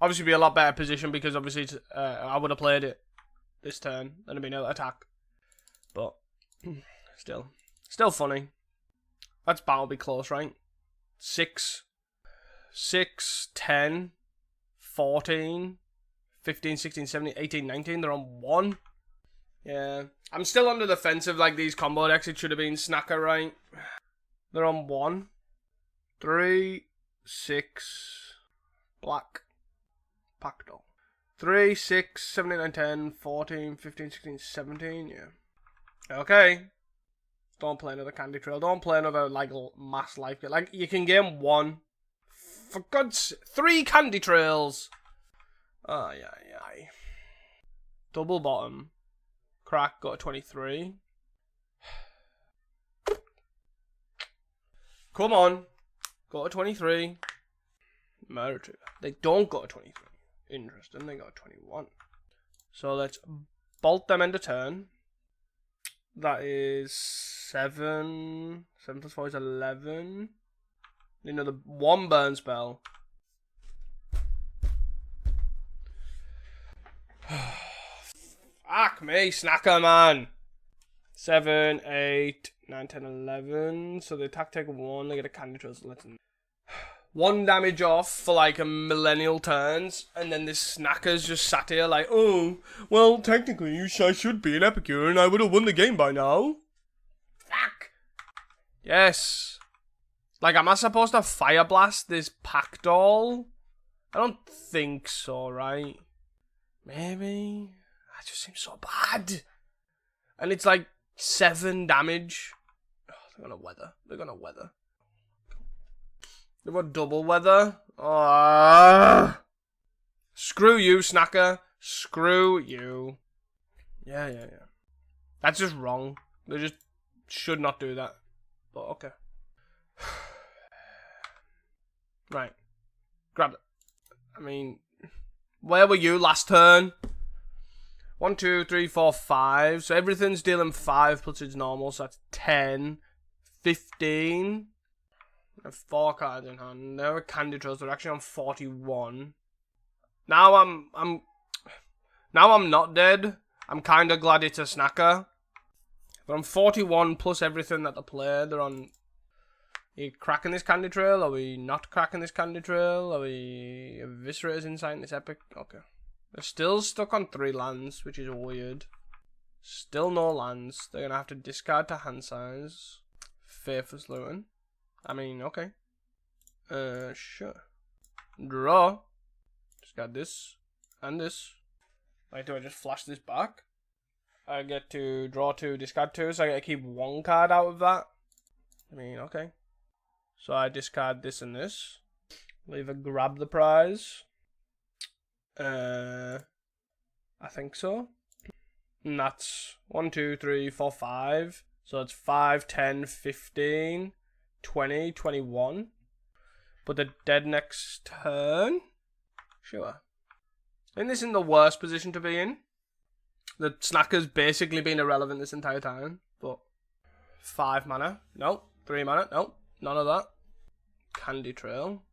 Obviously, be a lot better position because obviously it's, I would have played it this turn and it'd been able to attack. But still funny. That's bound to be close, right? 6, 10, 14, 15, 16, 17, 18, 19. They're on 1. Yeah. I'm still under the fence of like these combo decks. It should have been Snacker, right? They're on 1, 3, 6, black. Pacto. 3, 6, 7, 8, 9, 10, 14, 15, 16, 17. Yeah. Okay. Don't play another Candy Trail. Don't play another, like, mass life. Like, you can game 1. For God's sake. 3 Candy Trails! Ay. Double bottom. Crack, got a 23. Come on. Got a 23. Manatraders. They don't got a 23. Interesting, they got a 21. So let's bolt them end of turn. That is 7. 7 plus 4 is 11. Another 1 burn spell. Fuck me, Snacker, man. 7, 8, 9, 10, 11. So the attack take 1. They get a Candy Trail. So let's 1 damage off for like a millennial turns, and then this Snacker's just sat here like, oh, well, technically I should be an Epicure and I would have won the game by now. Fuck. Yes. Like, am I supposed to Fire Blast this pack doll? I don't think so, right? Maybe. That just seems so bad. And it's like 7 damage. Oh, they're gonna weather. They're gonna weather. They've got double weather. Oh. Screw you, Snacker. Screw you. Yeah. That's just wrong. They just should not do that. But okay. Right. Grab it. I mean, where were you last turn? 1, 2, 3, 4, 5. So everything's dealing 5 plus its normal. So that's 10, 15. I have 4 cards in hand. There are candy trails. They're actually on 41. Now I'm not dead. I'm kind of glad it's a Snacker. But I'm 41 plus everything that they play. They're on. Are you cracking this candy trail? Are we not cracking this candy trail? Are we Eviscerators Insight in this epic? Okay. They're still stuck on 3 lands, which is weird. Still no lands. They're going to have to discard to hand size. Faithless Looting. I mean, okay. Sure. Draw. Discard this. And this. Like, do I just flash this back? I get to draw 2, discard 2, so I get to keep 1 card out of that. I mean, okay. So I discard this and this. Leave a grab the prize. I think so. And that's 1, 2, 3, 4, 5. So it's 5, 10, 15, 20, 21. But they're dead next turn. Sure. I think this isn't the worst position to be in. The Snacker's basically been irrelevant this entire time. But 5 mana. Nope. 3 mana. Nope. None of that. Candy Trail.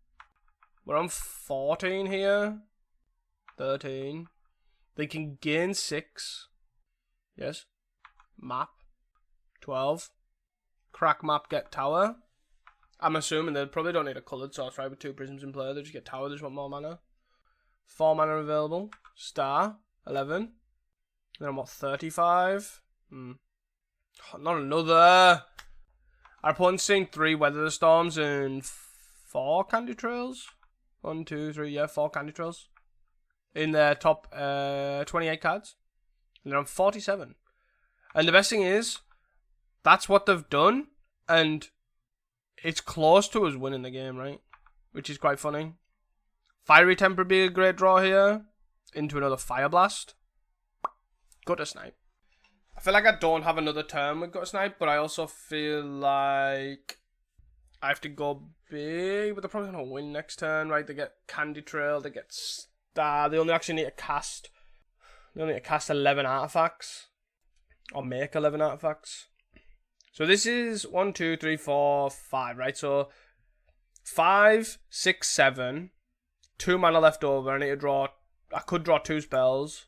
We're on 14 here. 13. They can gain 6. Yes. Map. 12. Crack map, get tower. I'm assuming they probably don't need a coloured sorcery with 2 prisms in play. They just get tower, they just want more mana. 4 mana available. Star. 11. Then I'm what, 35? Not another. Our opponent's seen 3 Weather Storms and 4 Candy Trails. 1, 2, 3, yeah, 4 Candy Trails. In their top 28 cards. And they're on 47. And the best thing is, that's what they've done. And it's close to us winning the game, right? Which is quite funny. Fiery Temper would be a great draw here. Into another Fire Blast. Gutter Snipe. I feel like I don't have another turn with Gutter Snipe, but I also feel like I have to go big, but they're probably going to win next turn, right? They get Candy Trail, they get Star. They only actually need to cast. They only need to cast 11 artifacts. Or make 11 artifacts. So this is 1, 2, 3, 4, 5, right? So 5, 6, 7. 2 mana left over. I need to draw. I could draw 2 spells.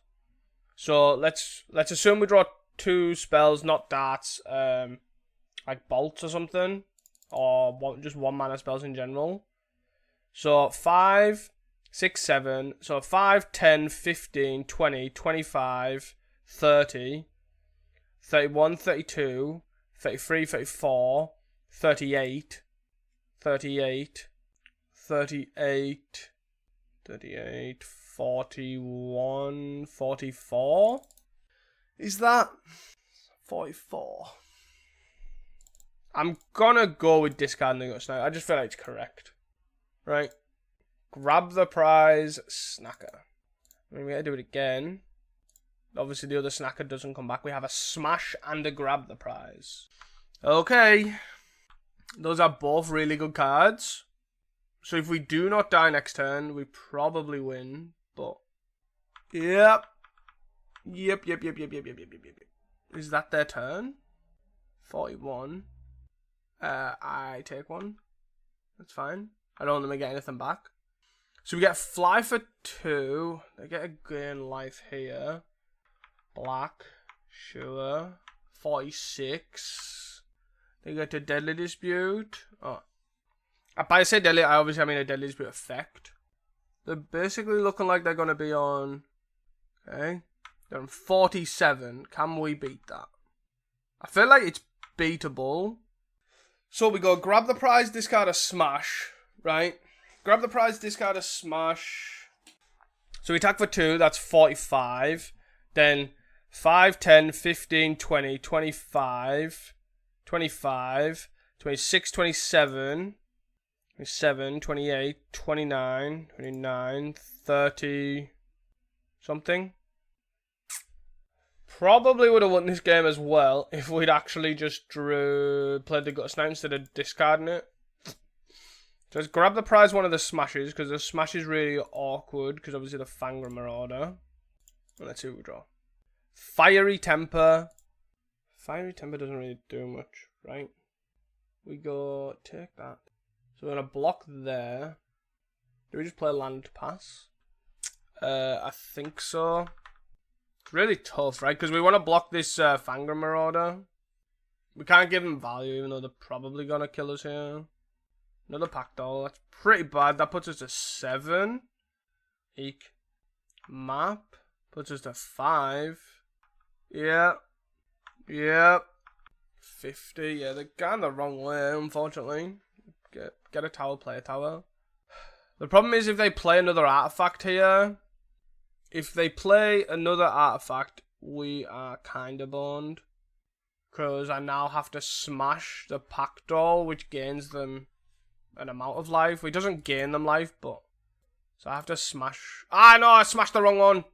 So let's assume we draw 2 spells, not darts, like bolts or something, or just 1 mana spells in general. So 5, 6, 7. So 5, 10, 15, 20, 25, 30, 31, 32, 33, 34, 38, 38, 38, 38, 41, 44. Is that 44? I'm gonna go with discarding the Gutter Snipe. I just feel like it's correct. Right? Grab the prize, Snacker. I mean, we gotta do it again. Obviously, the other Snacker doesn't come back. We have a smash and a grab the prize. Okay. Those are both really good cards. So if we do not die next turn, we probably win. But, yep. Yep. Is that their turn? 41. I take 1. That's fine. I don't want them to get anything back. So we get fly for 2. They get a gain life here. Black. Sure. 46. They get a Deadly Dispute. Oh. By I say deadly, I mean a Deadly Dispute effect. They're basically looking like they're going to be on... Okay. They're on 47. Can we beat that? I feel like it's beatable. So we go grab the prize, discard a smash. Right? Grab the prize, discard a smash. So we attack for 2. That's 45. Then 5, 10, 15, 20, 25, 25, 26, 27, 27, 28, 29, 29, 30, something. Probably would have won this game as well if we'd actually just played the Gut Snipe instead of discarding it. Just grab the prize one of the smashes, because the smash is really awkward, because obviously the Fangren Marauder. And let's see what we draw. Fiery Temper. Fiery Temper doesn't really do much, right? We go, take that. So we're going to block there. Do we just play land pass? I think so. It's really tough, right? Because we want to block this Fangren Marauder. We can't give them value, even though they're probably going to kill us here. Another pack doll. That's pretty bad. That puts us to 7. Eek. Map. Puts us to 5. Yeah. Yep. 50. Yeah, they're going the wrong way, unfortunately. Get a tower, play a tower. The problem is if they play another artifact here. If they play another artifact, we are kind of boned. Because I now have to smash the pack doll, which gains them an amount of life. It doesn't gain them life, but... So I have to smash... Ah, no, I smashed the wrong one.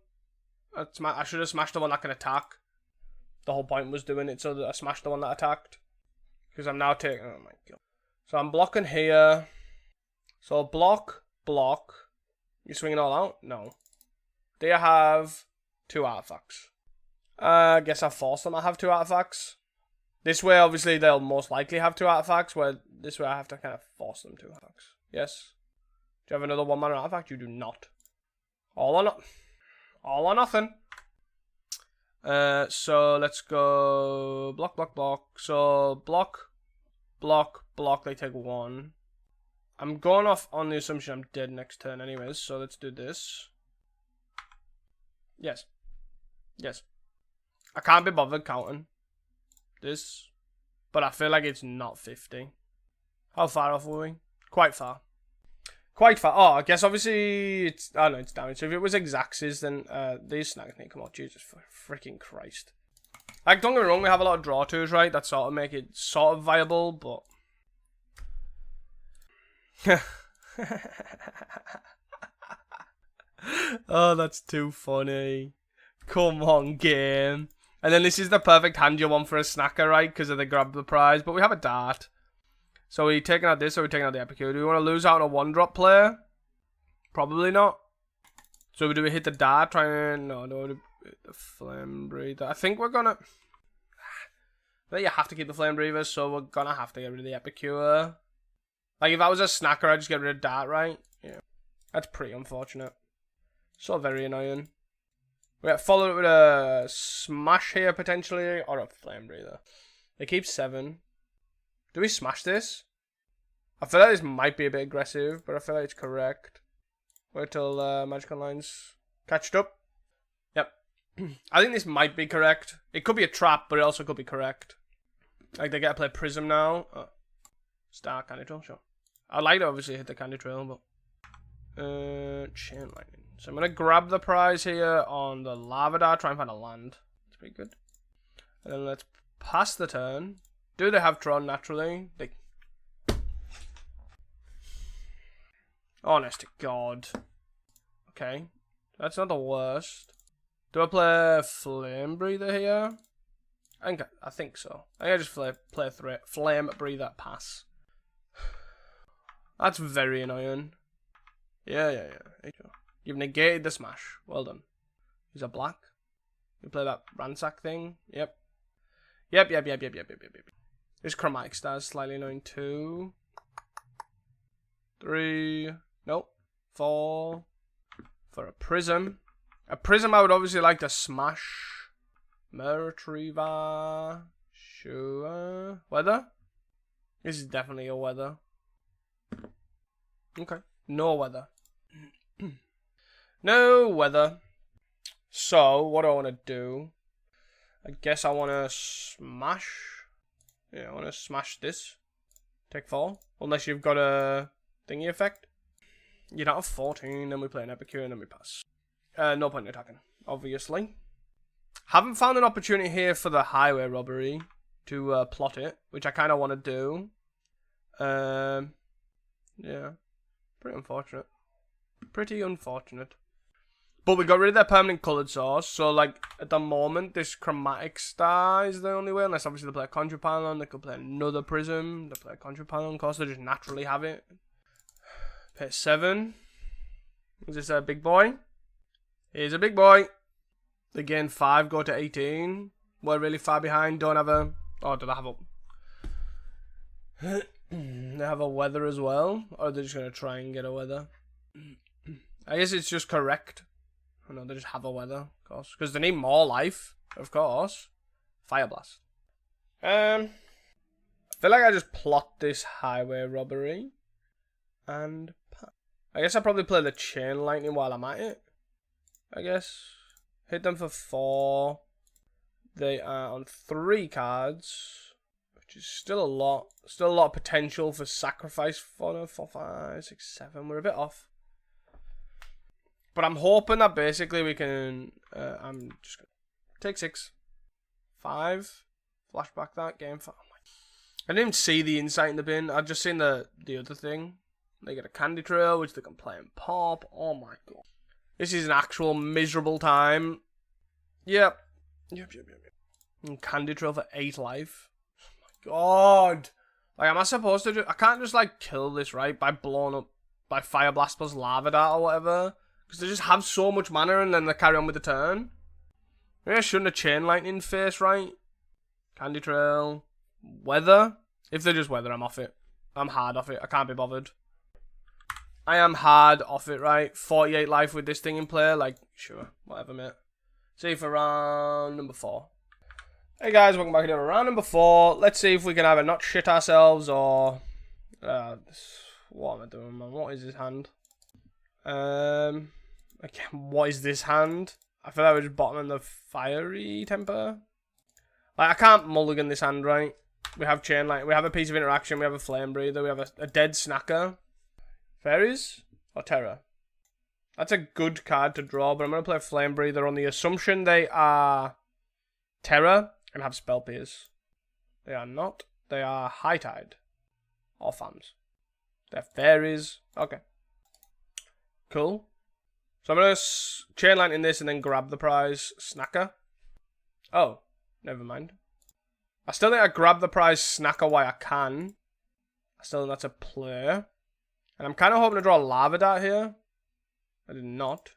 I should have smashed the one that can attack. The whole point was doing it so that I smashed the one that attacked. Because I'm now taking... Oh my god. So I'm blocking here. So block, block. You swing it all out? No. They have 2 artifacts. I guess I force them to have 2 artifacts. This way, obviously, they'll most likely have 2 artifacts, where this way I have to kind of force them to artifacts. Yes? Do you have another 1-mana artifact? You do not. All or not. All or nothing. So let's go block, block, block. So block, block, block. They take 1. I'm going off on the assumption I'm dead next turn anyways, so let's do this. Yes. Yes. I can't be bothered counting this, but I feel like it's not 50. How far off were we? Quite far. Quite far. Oh, I guess obviously it's... Oh no, it's damage. So if it was Xaxes, then these snags need to come out. Jesus freaking Christ. Like, don't get me wrong, we have a lot of draw twos, right? That sort of make it sort of viable, but... Oh, that's too funny. Come on, game. And then this is the perfect hand you want for a snacker, right? Because they grab the prize. But we have a dart. So are we taking out this or are we taking out the Epicure? Do we want to lose out on a 1-drop player? Probably not. So do we hit the dart? No, hit the Flame Breather. I think we're gonna... I think you have to keep the Flame Breather, so we're gonna have to get rid of the Epicure. Like, if I was a snacker, I'd just get rid of dart, right? Yeah. That's pretty unfortunate. So very annoying. We follow it with a smash here, potentially, or a Flame Breather. They keep 7. Do we smash this? I feel like this might be a bit aggressive, but I feel like it's correct. Wait till Magic Online's catched up. Yep. I think this might be correct. It could be a trap, but it also could be correct. Like, they get to play Prism now. Oh. Star Candy Trail, sure. I'd like to obviously hit the Candy Trail, but... Chain Lightning. So I'm going to grab the prize here on the Lava Dart, try and find a land. That's pretty good. And then let's pass the turn. Do they have Tron naturally? They... Honest to God. Okay. That's not the worst. Do I play Flame Breather here? I think so. I think I just play Flame Breather pass. That's very annoying. Yeah. You've negated the smash. Well done. Is that black? You play that ransack thing? Yep. Yep. This Chromatic Star is slightly annoying too. 3. Nope. 4. For a Prism. A Prism I would obviously like to smash. Manatraders. Sure. Weather? This is definitely a weather. Okay. No weather. No weather. So, what do I want to do? I guess I want to smash. Yeah, I want to smash this. Take 4. Unless you've got a thingy effect. You don't have 14, then we play an Epicure, and then we pass. No point in attacking, obviously. Haven't found an opportunity here for the highway robbery to plot it, which I kind of want to do. Yeah, pretty unfortunate. Pretty unfortunate. But we got rid of their permanent coloured source, so like at the moment this chromatic star is the only way, unless obviously they play a conjure pylon, they could play another prism, they play a conjure pylon, of course they just naturally have it. Pay 7. Is this a big boy? Here's a big boy. Again, 5 go to 18. We're really far behind, don't have a... Oh, do they have a... They have a weather as well? Or are they just going to try and get a weather? I guess it's just correct. Oh no, they just have a weather, of course. Because they need more life, of course. Fire blast. I feel like I just plot this highway robbery. And I guess I'll probably play the chain lightning while I'm at it. I guess. Hit them for 4. They are on 3 cards. Which is still a lot. Still a lot of potential for sacrifice for them. 4, 5, 6, 7. We're a bit off. But I'm hoping that basically we can... I'm just going to take 6. 5. Flashback that game. 5. Oh my. I didn't even see the insight in the bin. I'd just seen the other thing. They get a candy trail, which they can play and pop. Oh my god. This is an actual miserable time. Yep. Yep. And candy trail for 8 life. Oh my god. Like, am I supposed to I can't just, like, kill this, right? By blowing up... By Fire Blast plus Lava Dart or whatever. Because they just have so much mana and then they carry on with the turn. Maybe I shouldn't have Chain Lightning face, right? Candy Trail. Weather. If they're just weather, I'm off it. I'm hard off it. I can't be bothered. I am hard off it, right? 48 life with this thing in play. Like, sure. Whatever, mate. See for round number 4. Hey guys, welcome back to round number 4. Let's see if we can either not shit ourselves or... what am I doing, man? What is this hand? Again, what is this hand? I feel like we're just bottoming the fiery temper. Like, I can't mulligan this hand, right? We have chain light. We have a piece of interaction. We have a flame breather. We have a dead snacker. Fairies or terror? That's a good card to draw, but I'm going to play flame breather on the assumption they are terror and have spell pierce. They are not. They are high tide or fams. They're fairies. Okay. Cool. So I'm going to chain lightning this and then grab the prize snacker. Oh, never mind. I still think I grab the prize snacker while I can. I still think that's a play. And I'm kind of hoping to draw a Lava Dart here. I did not.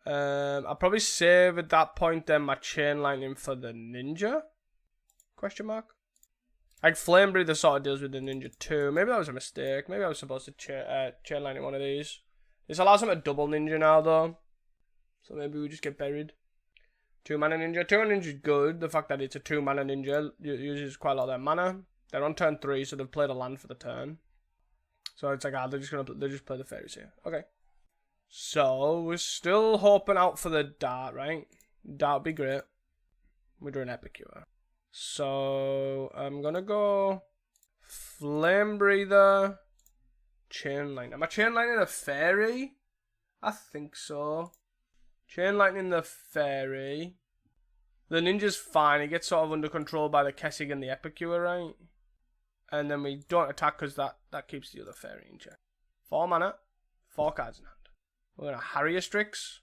I'll probably save at that point then my chain lightning for the ninja? Question mark? Like Flame Breather sort of deals with the ninja too. Maybe that was a mistake. Maybe I was supposed to chain lightning one of these. This allows him a double ninja now though. So maybe we just get buried. 2-mana ninja. 2-mana ninja is good. The fact that it's a 2-mana ninja uses quite a lot of their mana. They're on turn 3, so they've played a land for the turn. So it's like, they're just play the fairies here. Okay. So we're still hoping out for the dart, right? Dart would be great. We're doing Epicure. So I'm gonna go Flame Breather. Chain Lightning. Am I Chain Lightning a fairy? I think so. Chain Lightning the fairy. The ninja's fine. He gets sort of under control by the Kessig and the Epicure, right? And then we don't attack because that keeps the other fairy in check. 4 mana. 4 cards in hand. We're going to Harrier Strix.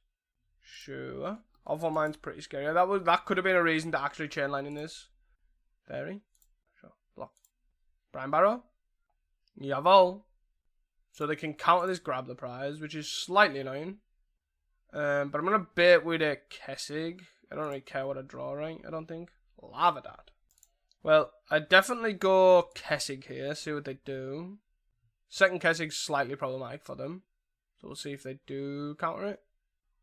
Sure. Awful Mind's pretty scary. That could have been a reason to actually chain lightning this. Fairy. Sure. Block. Brine Barrow. Yavel. So they can counter this grab the prize, which is slightly annoying. But I'm going to bait with a Kessig. I don't really care what I draw, right? I don't think. Lava Dart. Well, I'd definitely go Kessig here, see what they do. Second Kessig's slightly problematic for them. So we'll see if they do counter it.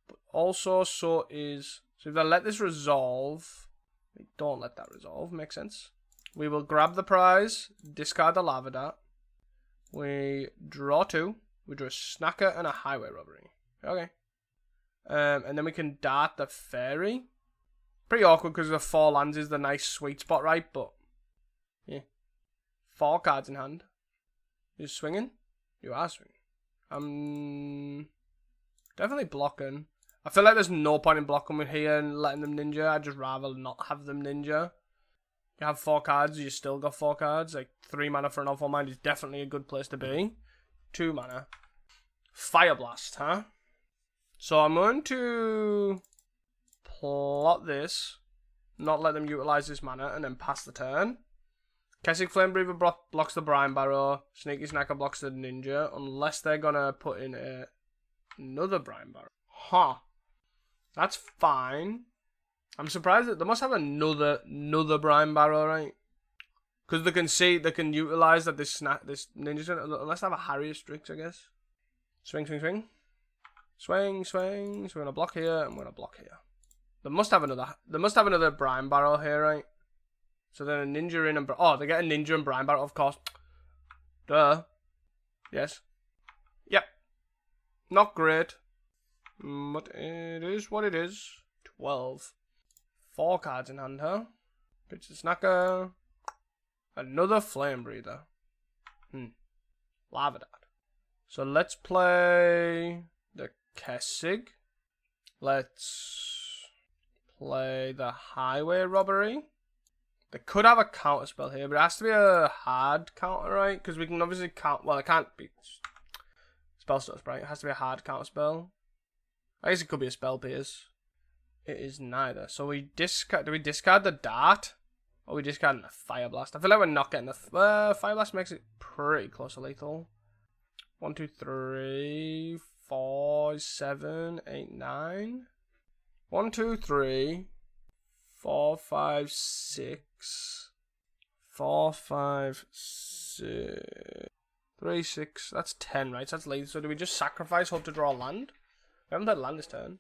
But also, so if they let this resolve, they don't let that resolve, makes sense. We will grab the prize, discard the Lava Dart. We draw 2. We draw a Snacker and a Highway Robbery. Okay. And then we can dart the Fairy. Pretty awkward because the 4 lands is the nice sweet spot, right? But, yeah. 4 cards in hand. You're swinging? You are swinging. I'm definitely blocking. I feel like there's no point in blocking with here and letting them ninja. I'd just rather not have them ninja. You have 4 cards, you still got 4 cards. Like 3 mana for an Awful Mind is definitely a good place to be. 2 mana. Fire Blast, huh? So I'm going to plot this, not let them utilize this mana, and then pass the turn. Kessig Flamebreather blocks the Brine Barrow. Sneaky Snacker blocks the Ninja, unless they're gonna put in another Brine Barrow. Huh. That's fine. I'm surprised that they must have another Brine Barrow, right? Because they can utilize that this Ninja's gonna, unless they have a Harrier Strix, I guess. Swing, swing, swing. Swing, swing. So we're gonna block here and we're gonna block here. They must have another Brine Barrow here, right? So then a Ninja in and they get a Ninja and Brine Barrow, of course. Duh. Yes. Yep. Not great. But it is what it is. 12. 4 cards in hand, huh? Pitch the Snacker. Another Flame Breather. Lava Dart. So let's play the Kessig. Let's play the Highway Robbery. They could have a counter spell here, but it has to be a hard counter, right? Because we can obviously count. Well, it can't be spell stuff, right? It has to be a hard counter spell. I guess it could be a spell pierce. It is neither. So we discard. Do we discard the dart, or we discard the Fire Blast? I feel like we're not getting the Fire Blast. Makes it pretty close to lethal. 1, 2, 3, 4, 7, 8, 9. 1, 2, 3. 4, 5, 6. 4, 5, 6. 3, 6. That's 10, right? So that's lethal. So do we just sacrifice, hope to draw a land? We haven't had land this turn.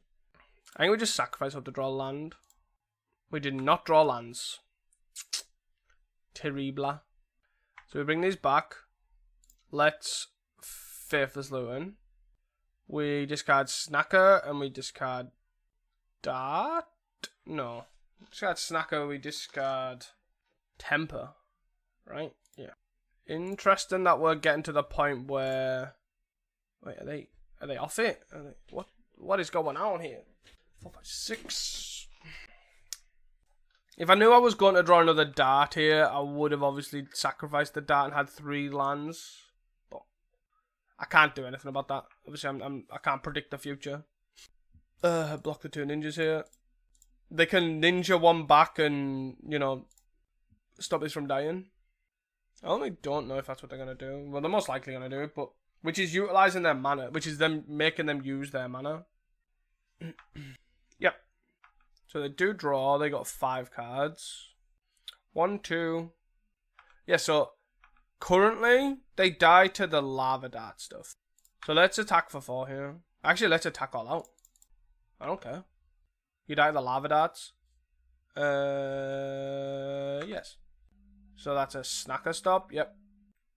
I think we just sacrifice, hope to draw a land. We did not draw lands. Terrible. So we bring these back. Let's Faithless Looting. We discard Snacker and we discard Dart. No. Discard Snacker, we discard Temper. Right? Yeah. Interesting that we're getting to the point where... Wait, are they off it? What is going on here? 4, 5, 6. If I knew I was going to draw another dart here, I would have obviously sacrificed the dart and had 3 lands. But I can't do anything about that. Obviously, I can't predict the future. Block the 2 ninjas here. They can ninja 1 back and, you know, stop this from dying. I only don't know if that's what they're going to do. Well, they're most likely going to do it, but... Which is utilizing their mana, which is them making them use their mana. Yep. So they do draw. They got 5 cards. 1, 2. Yeah, so currently they die to the Lava Dart stuff. So let's attack for 4 here. Actually, let's attack all out. I don't care. You die to the Lava Darts. Yes. So that's a Snacker stop. Yep.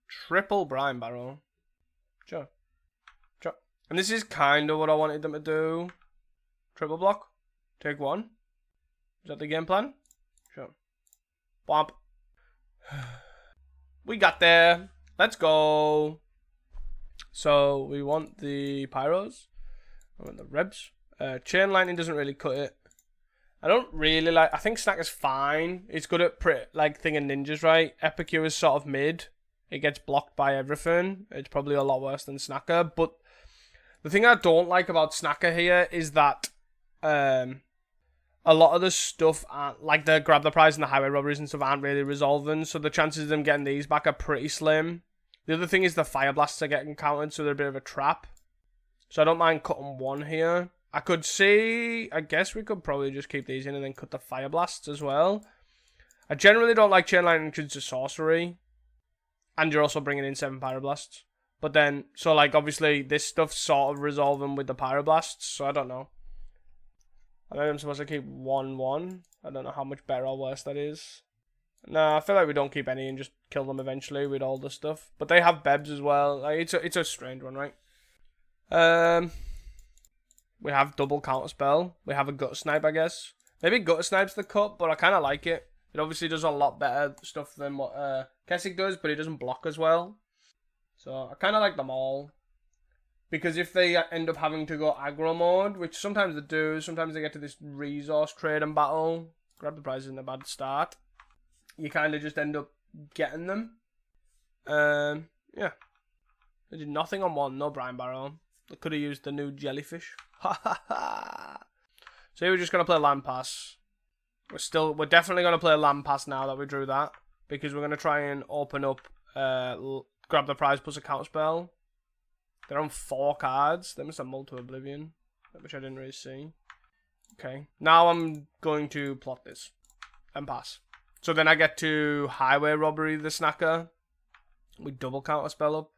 Triple Brine Barrow. Sure. And this is kind of what I wanted them to do. Triple block. Take 1. Is that the game plan? Sure. Womp. We got there. Let's go. So we want the Pyros. I want the Rebs. Chain Lightning doesn't really cut it. I don't really like... I think Snacker's fine. It's good at thinging ninjas, right? Epicure is sort of mid. It gets blocked by everything. It's probably a lot worse than Snacker. But the thing I don't like about Snacker here is that a lot of the stuff, like the Grab the Prize and the Highway Robberies and stuff, aren't really resolving. So the chances of them getting these back are pretty slim. The other thing is the Fire Blasts are getting countered, so they're a bit of a trap. So I don't mind cutting 1 here. I could see... I guess we could probably just keep these in and then cut the Fire Blasts as well. I generally don't like Chain Lightning because it's a sorcery. And you're also bringing in 7 Pyroblasts. But then, so like, obviously, this stuff's sort of resolving with the Pyroblasts, so I don't know. I think I'm supposed to keep 1/1. I don't know how much better or worse that is. Nah, I feel like we don't keep any and just kill them eventually with all the stuff. But they have Bebs as well. Like, it's a strange one, right? We have double counterspell. We have a Gut Snipe, I guess. Maybe Gut Snipe's the cut, but I kind of like it. It obviously does a lot better stuff than what Kessig does, but it doesn't block as well. So I kind of like them all. Because if they end up having to go aggro mode, which sometimes they do, sometimes they get to this resource trading battle, grab the prize isn't a bad start, you kind of just end up getting them. Yeah. They did nothing on one, no Brine Barrel. They could have used the new jellyfish. Ha ha ha! So we're just going to play Land Pass. We're definitely going to play Land Pass now that we drew that. Because we're going to try and open up, grab the prize plus a counter spell. They're on 4 cards. They must have Mull to Oblivion, which I didn't really see. Okay. Now I'm going to plot this. And pass. So then I get to Highway Robbery the Snacker. We double counter spell up.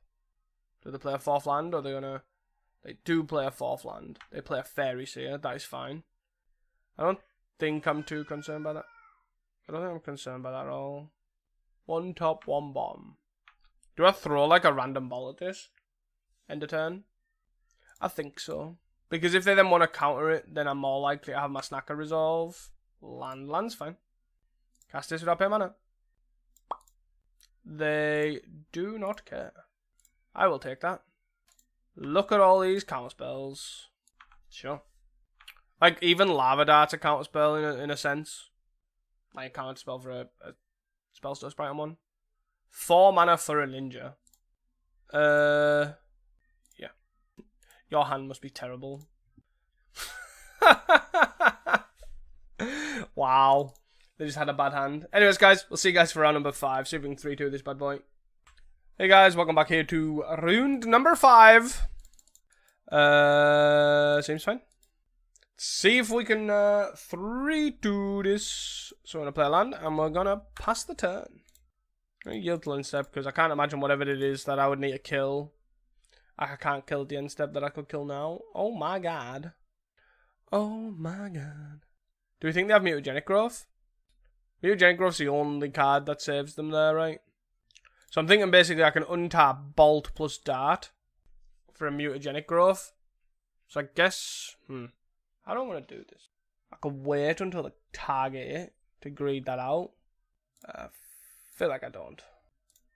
Do they play a 4th land? Or are they going to... They do play a 4th land. They play a Fairy Seer. That is fine. I don't think I'm too concerned by that. I don't think I'm concerned by that at all. 1 top, 1 bottom. Do I throw like a random ball at this? End of turn? I think so. Because if they then want to counter it, then I'm more likely to have my Snacker resolve. Land's fine. Cast this without paying mana. They do not care. I will take that. Look at all these counter spells. Sure. Like, even Lava Dart's a counter spell in a sense. Like a counter spell for a Spellstuff Sprite on one. 4 mana for a ninja. Yeah. Your hand must be terrible. Wow. They just had a bad hand. Anyways, guys, we'll see you guys for round number 5. See if we can 3-2 this bad boy. Hey guys, welcome back here to round number 5. Seems fine. See if we can 3-2 this. So we're going to play a land, and we're going to pass the turn. I'm going to yield to end step, because I can't imagine whatever it is that I would need to kill. I can't kill the end step that I could kill now. Oh my god. Oh my god. Do we think they have Mutagenic Growth? Mutagenic Growth's the only card that saves them there, right? So I'm thinking basically I can untap Bolt plus Dart for a Mutagenic Growth. So I guess... I don't want to do this. I could wait until the target it to greed that out. I feel like I don't.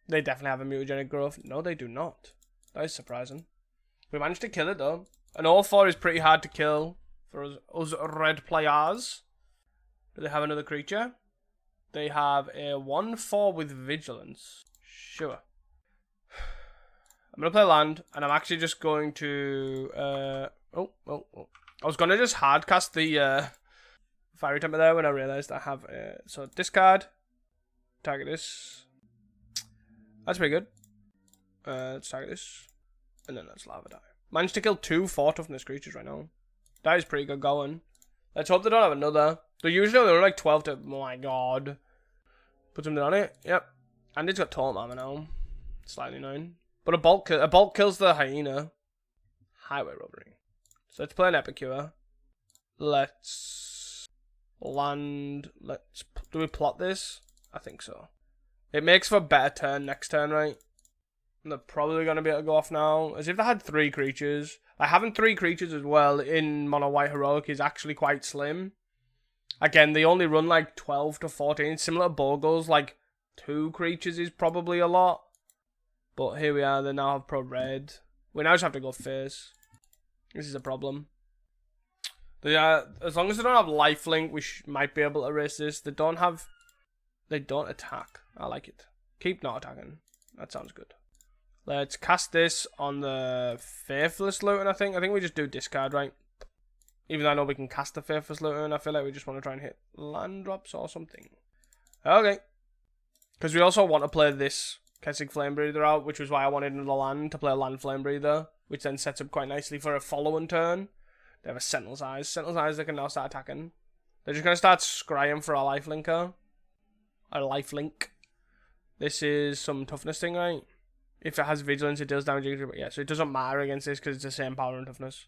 They definitely have a Mutagenic Growth. No, they do not. That is surprising. We managed to kill it though. An 0-4 is pretty hard to kill for us red players. Do they have another creature? They have a 1-4 with Vigilance. Sure. I'm going to play land, and I'm actually just going to... I was going to just hardcast the Fiery Temper there when I realised I have... so discard. Target this. That's pretty good. Let's target this. And then let's Lava Die. Managed to kill 2 4 toughness creatures right now. That is pretty good going. Let's hope they don't have another. They're usually only like 12 to... Oh my god. Put something on it. Yep. And it's got Taunt Armor now. Slightly annoying. But a bolt kills the hyena. Highway Robbery. So let's play an Epicure. Let's land. Do we plot this? I think so. It makes for a better turn next turn, right? And they're probably going to be able to go off now. As if they had 3 creatures. Like, having 3 creatures as well in Mono White Heroic is actually quite slim. Again, they only run like 12 to 14. Similar to Bogles, like 2 creatures is probably a lot. But here we are, they now have Pro Red. We now just have to go face. This is a problem. As long as they don't have lifelink, we might be able to erase this. They don't attack. I like it. Keep not attacking. That sounds good. Let's cast this on the Faithless Luton, I think. I think we just do discard, right? Even though I know we can cast the Faithless Luton, I feel like we just want to try and hit land drops or something. Okay. Because we also want to play this Kessig Flame Breather out, which was why I wanted another land to play a land Flame Breather, which then sets up quite nicely for a following turn. They have a Sentinel's Eyes. Sentinel's Eyes, they can now start attacking. They're just going to start scrying for a lifelinker. A lifelink. This is some toughness thing, right? If it has Vigilance, it deals damage. Yeah, so it doesn't matter against this because it's the same power and toughness.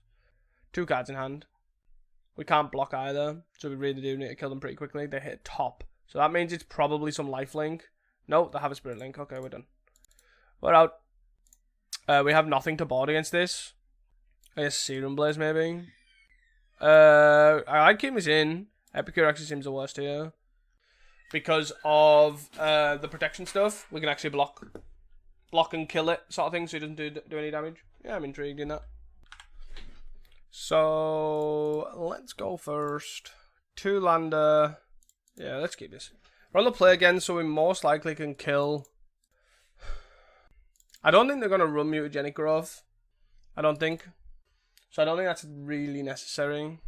2 cards in hand. We can't block either, so we really do need to kill them pretty quickly. They hit top. So that means it's probably some lifelink. No, they have a Spirit Link. Okay, we're done. We're out. We have nothing to board against this. I guess Serum Blaze, maybe. I'd keep this in. Epicure actually seems the worst here. Because of the protection stuff, we can actually block and kill it, sort of thing, so it doesn't do any damage. Yeah, I'm intrigued in that. So let's go first. 2-lander. Yeah, let's keep this. We're on the play again, so we most likely can kill. I don't think they're going to run mutagenic growth. I don't think. So I don't think that's really necessary.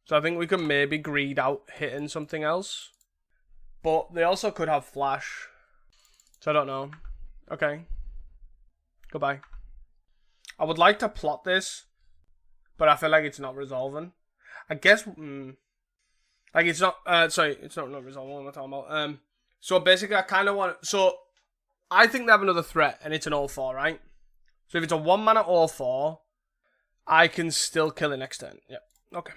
So I think we can maybe greed out hitting something else. But they also could have flash. So I don't know. Okay. Goodbye. I would like to plot this, but I feel like it's not resolving. I guess... like it's not... sorry, it's not resolving. What am I talking about? So basically I kind of want... So I think they have another threat and it's an 0-4, right? So if it's a 1-mana 0-4, I can still kill it next turn. Yep. Okay.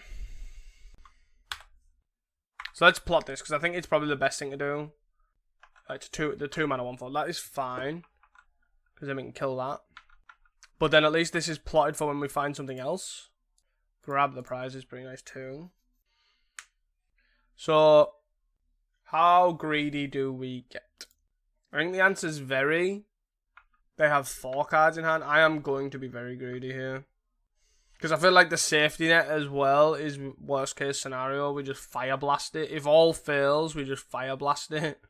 So let's plot this, because I think it's probably the best thing to do. It's the 2-mana 1-4. That is fine, because then we can kill that. But then at least this is plotted for when we find something else. Grab the prize is pretty nice too. So, how greedy do we get? I think the answer is very. They have 4 cards in hand. I am going to be very greedy here. Because I feel like the safety net as well is worst case scenario. We just fire blast it. If all fails, we just fire blast it.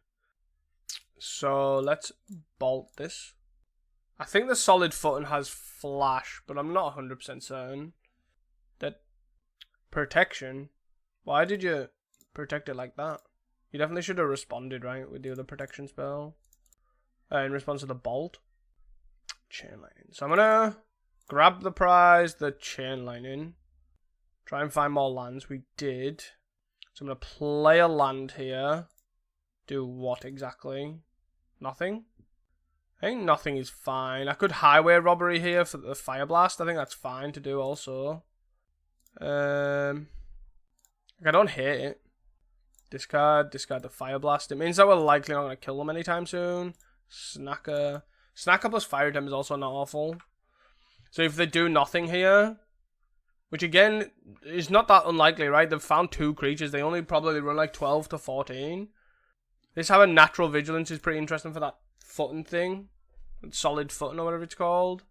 So let's bolt this. I think the solid footing has flash, but I'm not 100% certain. That protection. Why did you protect it like that? You definitely should have responded, right, with the other protection spell. In response to the bolt. Chain lightning. So I'm gonna grab the prize, the chain lightning. Try and find more lands. We did. So I'm gonna play a land here. Do what exactly? Nothing? I think nothing is fine. I could highway robbery here for the fire blast. I think that's fine to do also. I don't hate it. Discard the fire blast. It means that we're likely not going to kill them anytime soon. Snacker. Snacker plus fire item is also not awful. So if they do nothing here, which again is not that unlikely, right? They've found 2 creatures. They only probably run like 12 to 14. This have a natural vigilance is pretty interesting for that footing thing. Solid footing or whatever it's called.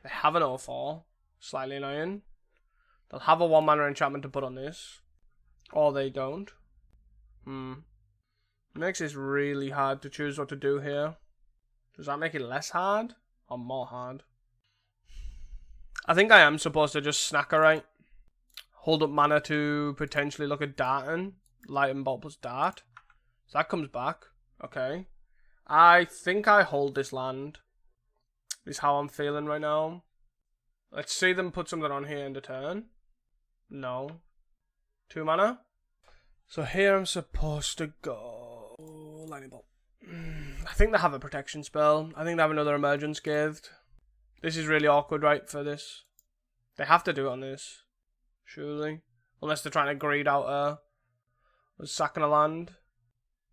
They have an 0-4. Slightly annoying. They'll have a 1-mana enchantment to put on this. Or they don't. It makes this really hard to choose what to do here. Does that make it less hard? Or more hard? I think I am supposed to just snacker, right? Hold up mana to potentially look at darting. Light and bolt plus dart. So that comes back. Okay. I think I hold this land. Is how I'm feeling right now. Let's see them put something on here in the turn. No. 2 mana. So here I'm supposed to go lightning bolt. I think they have a protection spell. I think they have another emergence scathed. This is really awkward, right, for this. They have to do it on this. Surely. Unless they're trying to greed out sacking a land.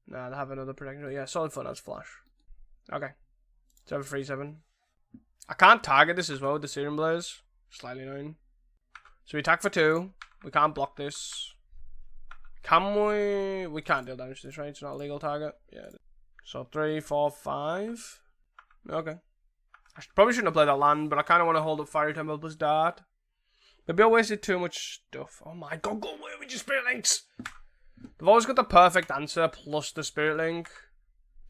Nah, they have another protection. Yeah, solid foot has flash. Okay. 7/3/7. I can't target this as well with the Serum Blaze. Slightly annoying. So we attack for 2. We can't block this. Can we? We can't deal damage to this, right? It's not a legal target. Yeah. So 3, 4, 5. Okay. I probably shouldn't have played that land, but I kind of want to hold up Fire Temple plus Dart. Maybe I wasted too much stuff. Oh my god, go away with your Spirit Links! They've always got the perfect answer plus the Spirit Link.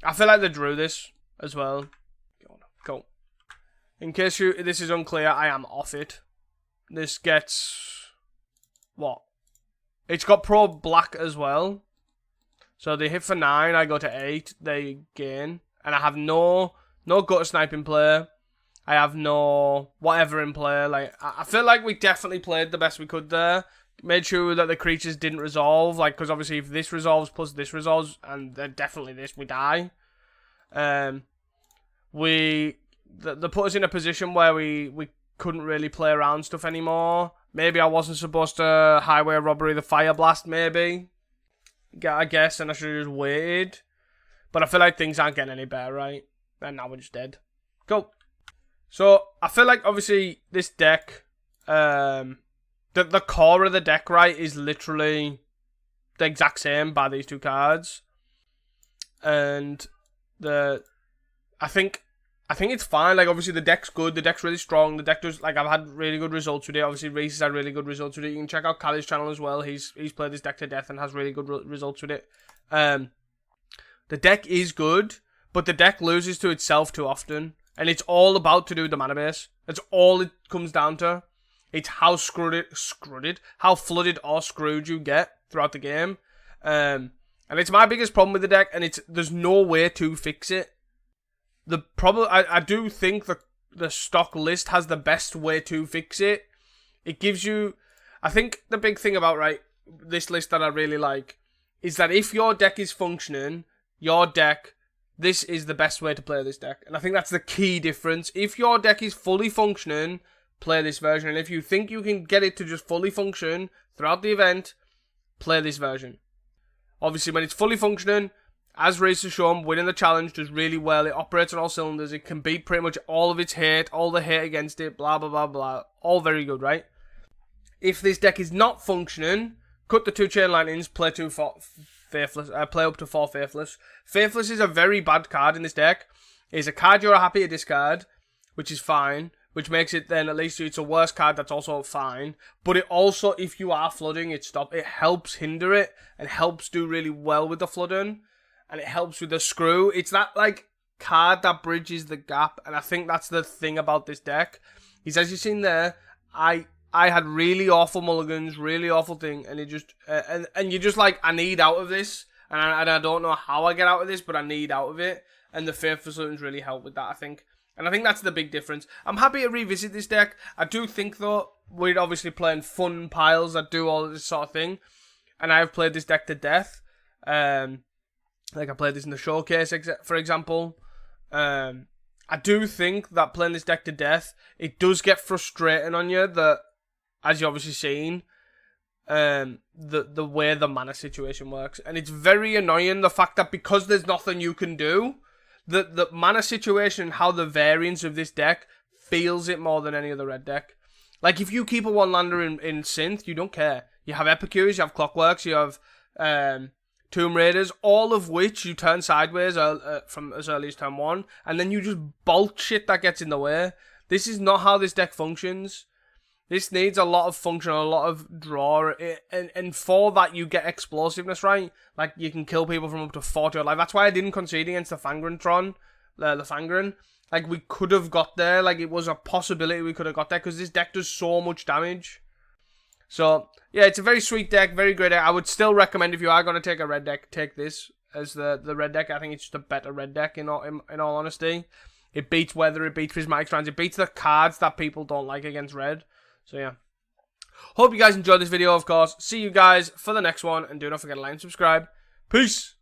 I feel like they drew this as well. Cool. In case this is unclear, I am off it. This gets... what? It's got pro black as well. So they hit for 9, I go to 8, they gain. And I have no gutter snipe in play. I have no whatever in play. Like I feel like we definitely played the best we could there. Made sure that the creatures didn't resolve. Like, because obviously if this resolves plus this resolves, and then definitely this, we die. They put us in a position where we couldn't really play around stuff anymore. Maybe I wasn't supposed to highway robbery the fire blast, maybe. I guess, and I should have just waited. But I feel like things aren't getting any better, right? And now we're just dead. Cool. So, I feel like, obviously, this deck, the core of the deck, right, is literally the exact same by these 2 cards. And I think I think it's fine. Like, obviously, the deck's good. The deck's really strong. The deck does, like, I've had really good results with it. Obviously, Rhys has had really good results with it. You can check out Callie's channel as well. He's played this deck to death and has really good results with it. The deck is good, but the deck loses to itself too often. And it's all about to do with the mana base. That's all it comes down to. It's how how flooded or screwed you get throughout the game. And it's my biggest problem with the deck, and there's no way to fix it. The problem, I do think the stock list has the best way to fix it. It gives you, I think the big thing about, right, this list that I really like is that if your deck is functioning, this is the best way to play this deck. And I think that's the key difference. If your deck is fully functioning, play this version. And if you think you can get it to just fully function throughout the event, play this version. Obviously, when it's fully functioning, as Rhys has shown, winning the challenge does really well. It operates on all cylinders. It can beat pretty much all of its hate, all the hate against it, blah, blah, blah, blah. All very good, right? If this deck is not functioning, cut the 2 chain lightnings, play 2 Faithless, play up to 4 Faithless. Faithless is a very bad card in this deck. It's a card you're happy to discard, which is fine, which makes it then, at least it's a worse card, that's also fine. But it also, if you are flooding, it helps hinder it, and helps do really well with the flooding. And it helps with the screw. It's that, like, card that bridges the gap. And I think that's the thing about this deck. Is, as you've seen there, I had really awful mulligans, really awful thing. And it just, and you're just like, I need out of this. And I don't know how I get out of this, but I need out of it. And the Faithful Solutions really help with that, I think. And I think that's the big difference. I'm happy to revisit this deck. I do think, though, we're obviously playing fun piles that do all of this sort of thing. And I have played this deck to death. Like, I played this in the showcase, for example. I do think that playing this deck to death, it does get frustrating on you, that, as you've obviously seen, the way the mana situation works. And it's very annoying, the fact that because there's nothing you can do, the mana situation, how the variance of this deck feels it more than any other red deck. Like, if you keep a one-lander in Synth, you don't care. You have Epicures, you have Clockworks, you have Tomb Raiders, all of which you turn sideways from as early as turn 1, and then you just bolt shit that gets in the way. This is not how this deck functions. This needs a lot of function, a lot of draw, and for that you get explosiveness, right? Like, you can kill people from up to 40 life. That's why I didn't concede against the Fangren the Fangren. Like, we could have got there. Like, it was a possibility we could have got there, because this deck does so much damage. So, yeah, it's a very sweet deck, very great deck. I would still recommend, if you are going to take a red deck, take this as the red deck. I think it's just a better red deck, in all honesty. It beats Weather, it beats Prismatic Strands, it beats the cards that people don't like against red. So, yeah. Hope you guys enjoyed this video, of course. See you guys for the next one, and do not forget to like and subscribe. Peace!